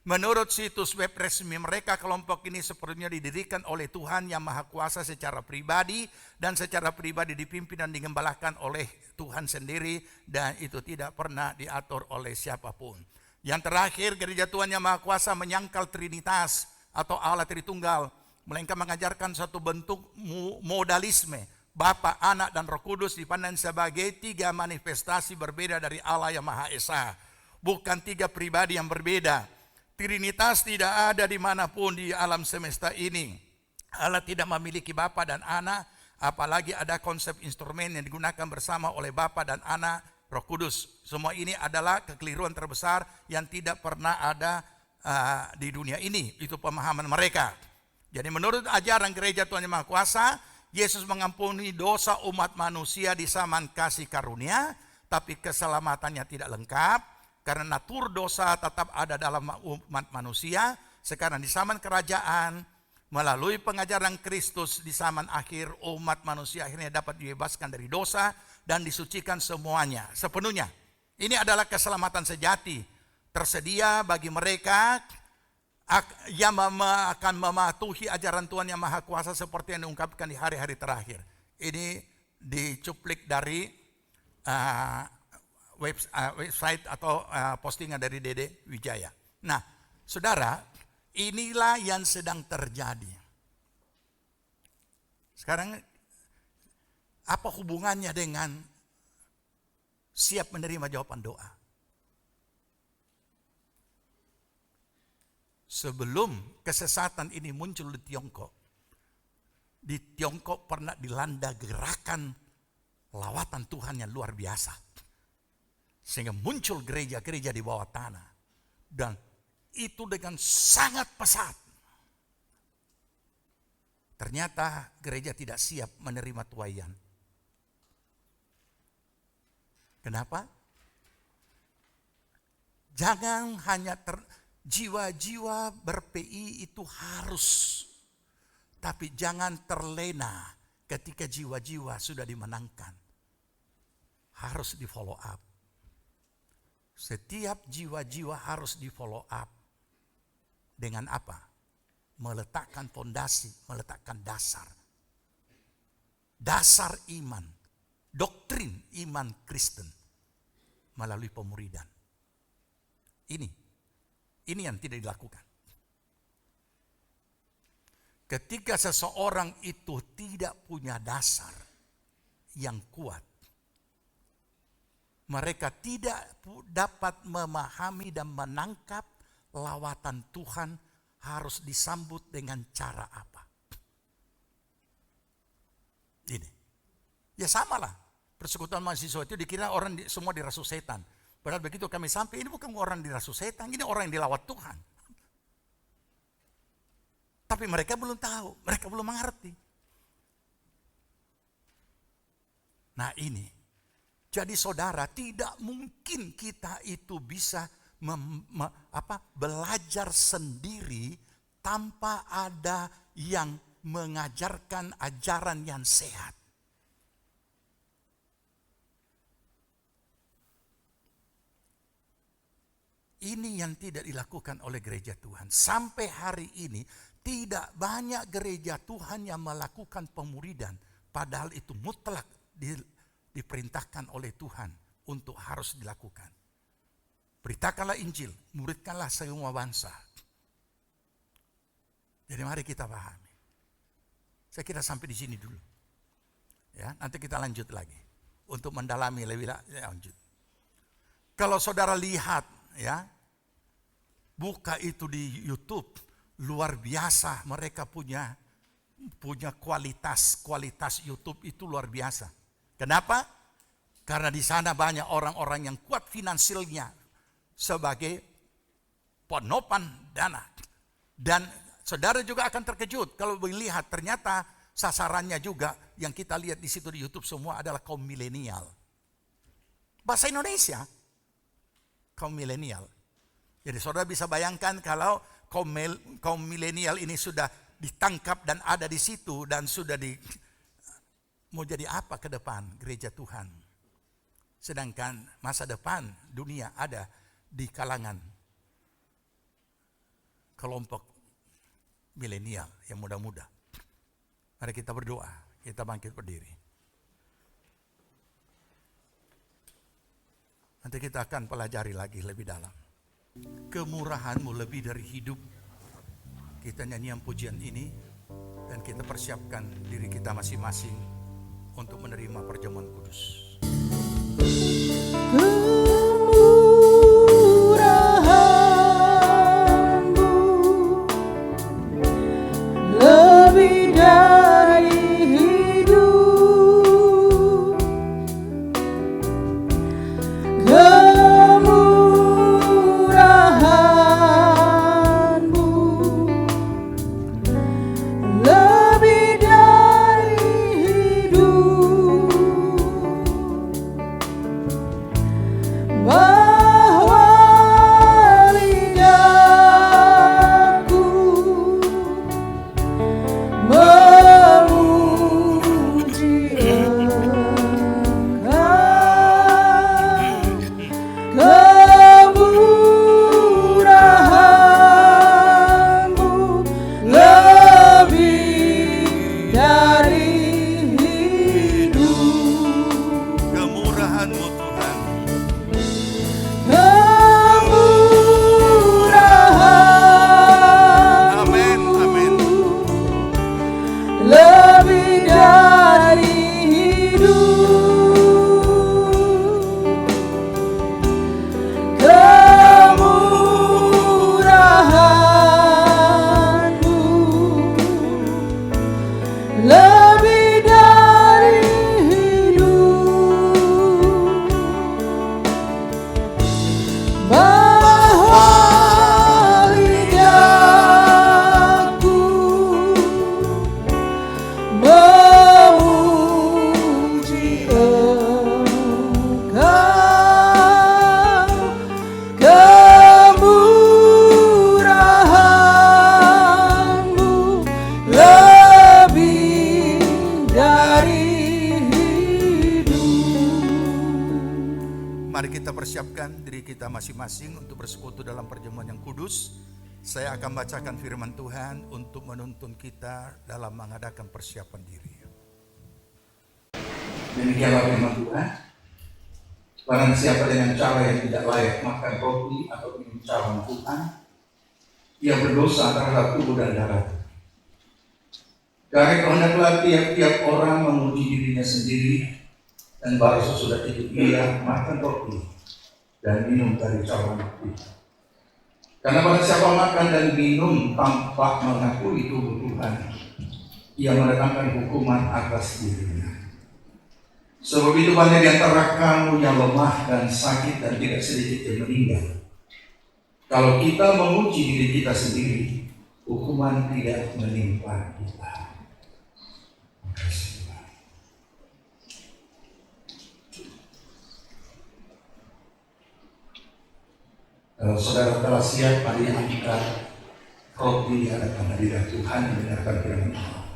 Speaker 1: Menurut situs web resmi mereka, kelompok ini sepenuhnya didirikan oleh Tuhan Yang Maha Kuasa secara pribadi dan secara pribadi dipimpin dan digembalakan oleh Tuhan sendiri dan itu tidak pernah diatur oleh siapapun. Yang terakhir, Gereja Tuhan Yang Maha Kuasa menyangkal Trinitas atau Allah Tritunggal, melainkan mengajarkan satu bentuk modalisme. Bapa, Anak, dan Roh Kudus dipandang sebagai 3 manifestasi berbeda dari Allah Yang Maha Esa. Bukan 3 pribadi yang berbeda. Trinitas tidak ada dimanapun di alam semesta ini. Allah tidak memiliki Bapa dan Anak. Apalagi ada konsep instrumen yang digunakan bersama oleh Bapa dan Anak, Roh Kudus. Semua ini adalah kekeliruan terbesar yang tidak pernah ada di dunia ini. Itu pemahaman mereka. Jadi menurut ajaran gereja Tuhan Yang Maha Kuasa, Yesus mengampuni dosa umat manusia di zaman kasih karunia, tapi keselamatannya tidak lengkap karena natur dosa tetap ada dalam umat manusia. Sekarang di zaman kerajaan, melalui pengajaran Kristus di zaman akhir, umat manusia akhirnya dapat dibebaskan dari dosa dan disucikan semuanya, sepenuhnya. Ini adalah keselamatan sejati, tersedia bagi mereka yang akan mematuhi ajaran Tuhan Yang Maha Kuasa seperti yang diungkapkan di hari-hari terakhir. Ini dicuplik dari website atau postingan dari Dede Wijaya. Nah, saudara, inilah yang sedang terjadi. Sekarang, apa hubungannya dengan siap menerima jawaban doa? Sebelum kesesatan ini muncul di Tiongkok pernah dilanda gerakan lawatan Tuhan yang luar biasa. Sehingga muncul gereja-gereja di bawah tanah. Dan itu dengan sangat pesat. Ternyata gereja tidak siap menerima tuaian. Kenapa? Jangan hanya jiwa-jiwa ber-PI itu harus. Tapi jangan terlena ketika jiwa-jiwa sudah dimenangkan. Harus di follow up. Setiap jiwa-jiwa harus di follow up. Dengan apa? Meletakkan fondasi, meletakkan dasar. Dasar iman, doktrin iman Kristen melalui pemuridan. Ini yang tidak dilakukan. Ketika seseorang itu tidak punya dasar yang kuat, mereka tidak dapat memahami dan menangkap lawatan Tuhan harus disambut dengan cara apa. Ini. Ya samalah. Persekutuan mahasiswa itu dikira orang semua dirasuh setan. Padahal begitu kami sampai, ini bukan orang dirasuh setan, ini orang yang dilawat Tuhan. Tapi mereka belum tahu, mereka belum mengerti. Nah ini. Jadi saudara, tidak mungkin kita itu bisa belajar sendiri tanpa ada yang mengajarkan ajaran yang sehat. Ini yang tidak dilakukan oleh gereja Tuhan. Sampai hari ini tidak banyak gereja Tuhan yang melakukan pemuridan. Padahal itu mutlak diperintahkan oleh Tuhan untuk harus dilakukan. Beritakanlah Injil, muridkanlah semua bangsa. Jadi mari kita pahami. Saya kira sampai di sini dulu. Ya, nanti kita lanjut lagi untuk mendalami lebih lanjut. Kalau saudara lihat, ya, buka itu di YouTube, luar biasa. Mereka punya kualitas YouTube itu luar biasa. Kenapa? Karena di sana banyak orang-orang yang kuat finansialnya sebagai penopan dana. Dan saudara juga akan terkejut kalau melihat ternyata sasarannya juga yang kita lihat di situ di YouTube semua adalah kaum milenial. Bahasa Indonesia, kaum milenial. Jadi saudara bisa bayangkan kalau kaum milenial ini sudah ditangkap dan ada di situ dan sudah mau jadi apa ke depan gereja Tuhan. Sedangkan masa depan dunia ada di kalangan kelompok milenial yang muda-muda. Mari kita berdoa, kita bangkit berdiri. Nanti kita akan pelajari lagi lebih dalam. Kemurahan-Mu lebih dari hidup. Kita nyanyian pujian ini dan kita persiapkan diri kita masing-masing untuk menerima perjamuan kudus.
Speaker 4: Kemurahan-Mu lebih dari hidup.
Speaker 1: persiapkan diri kita masing-masing untuk bersekutu dalam perjamuan yang kudus. Saya akan bacakan firman Tuhan untuk menuntun kita dalam mengadakan persiapan diri. Demikianlah firman Tuhan. Barang siapa dengan cara yang tidak layak makan roti atau minum cawan Tuhan, ia berdosa terhadap tubuh dan darah. Karena hendaklah tiap-tiap orang memuji dirinya sendiri, dan baru sesudah itu ia makan roti dan minum dari cawan itu. Karena barang siapa makan dan minum tanpa mengakui tubuh Tuhan, ia mendatangkan hukuman atas dirinya. Sebab itu banyak di antara kamu yang lemah dan sakit dan tidak sedikit yang meninggal. Kalau kita memuji diri kita sendiri, hukuman tidak menimpa kita. Kalau saudara telah siap, mari angkat roti di hadapan hadirat Tuhan yang mendengarkan firman Allah.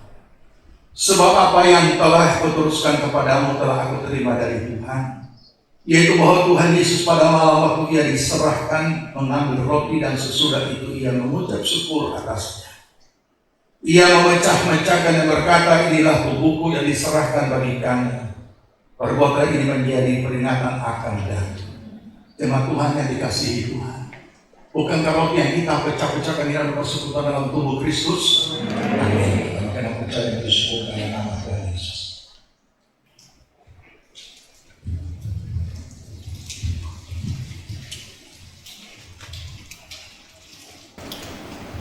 Speaker 1: Sebab apa yang telah kuteruskan kepadamu telah aku terima dari Tuhan, yaitu bahwa Tuhan Yesus pada malam waktu ia diserahkan mengambil roti dan sesudah itu ia mengucap syukur atasnya. Ia memecah-mecahkan dan berkata, inilah tubuhku yang diserahkan bagi kamu. Perbuatlah ini menjadi peringatan akan dagingku. Jemaat Tuhan yang dikasihi Tuhan, bukankah roti yang kita pecah-pecahkan ini adalah persekutuan dalam tubuh Kristus? Amin. Karena percaya bersyukur dalam nama Tuhan Yesus.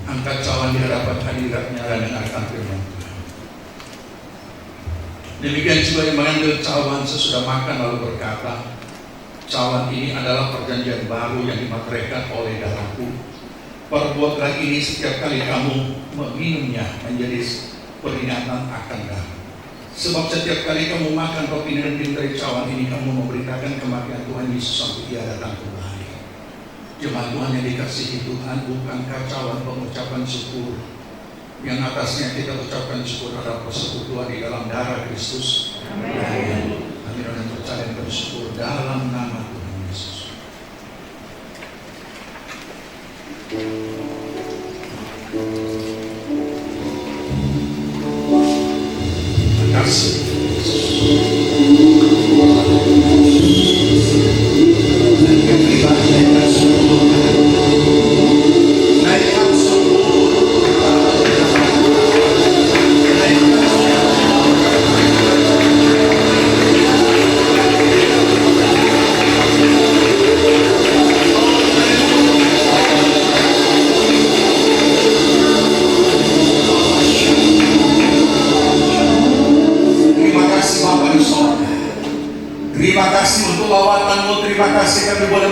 Speaker 1: Angkat cawan di hadapan hadiratnya dan dengarkan firman Tuhan. Demikian juga yang mengambil cawan sesudah makan lalu berkata, cawan ini adalah perjanjian baru yang dimateraikan oleh darahku. Perbuatlah ini setiap kali kamu meminumnya menjadi peringatan akan darah. Sebab setiap kali kamu makan roti dan minum dari cawan ini, kamu memberitakan kematian Tuhan Yesus sampai ia datang kembali. Jemaat Tuhan yang dikasihi Tuhan, bukankah cawan pengucapan syukur yang atasnya kita ucapkan syukur terhadap persekutuan di dalam darah Kristus? Amin. Kami dengan percaya dan bersyukur dalam nama Tuhan Yesus. Terima kasih. Terima kasih untuk lawatanmu, terima kasih kami boleh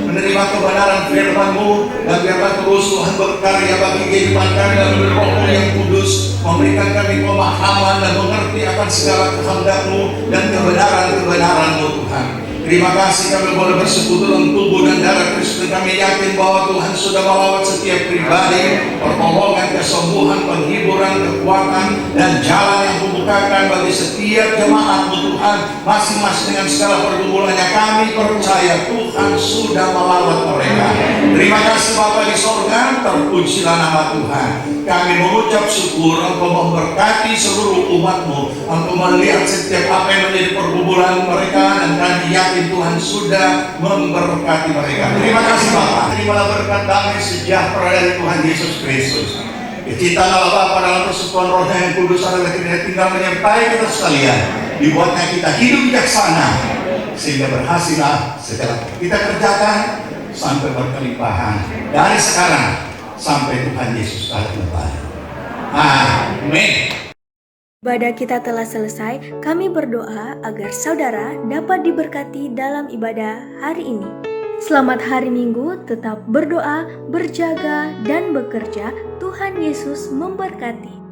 Speaker 1: menerima kebenaran firman-Mu, dan biarlah terus Tuhan berkarya bagi kehidupan kami dan Roh-Mu yang kudus, memberikan kami pemahaman dan mengerti akan segala kehendak-Mu dan kebenaran-kebenaran-Mu Tuhan. Terima kasih kami boleh bersekutu dalam tubuh dan darah Kristus, dan kami yakin bahwa Tuhan sudah melawat setiap pribadi, pertolongan, kesembuhan, penghiburan, kekuatan, dan jalan yang membukakan bagi setiap jemaat-Mu Tuhan, masing-masing dengan segala pergumulannya. Kami percaya Tuhan sudah melawat mereka. Terima kasih Bapa di sorga, terpujilah nama Tuhan. Kami mengucap syukur Engkau memberkati seluruh umat-Mu, Engkau melihat setiap apa yang menjadi pergumulan mereka, dan kami yakin Tuhan sudah memberkati mereka. Terima kasih Bapa. Terimalah berkat damai sejahtera dari Tuhan Yesus Kristus. Kita Allah Bapa dalam persekutuan Roh yang kudus adalah kiranya tinggal menyertai kita sekalian. Dibuatnya kita hidup bijaksana, sehingga berhasillah segala kita kerjakan sampai berkelimpahan dari sekarang sampai Tuhan Yesus datang kembali. Amin.
Speaker 2: Ibadah kita telah selesai. Kami berdoa agar saudara dapat diberkati dalam ibadah hari ini. Selamat hari Minggu, tetap berdoa, berjaga, dan bekerja. Tuhan Yesus memberkati.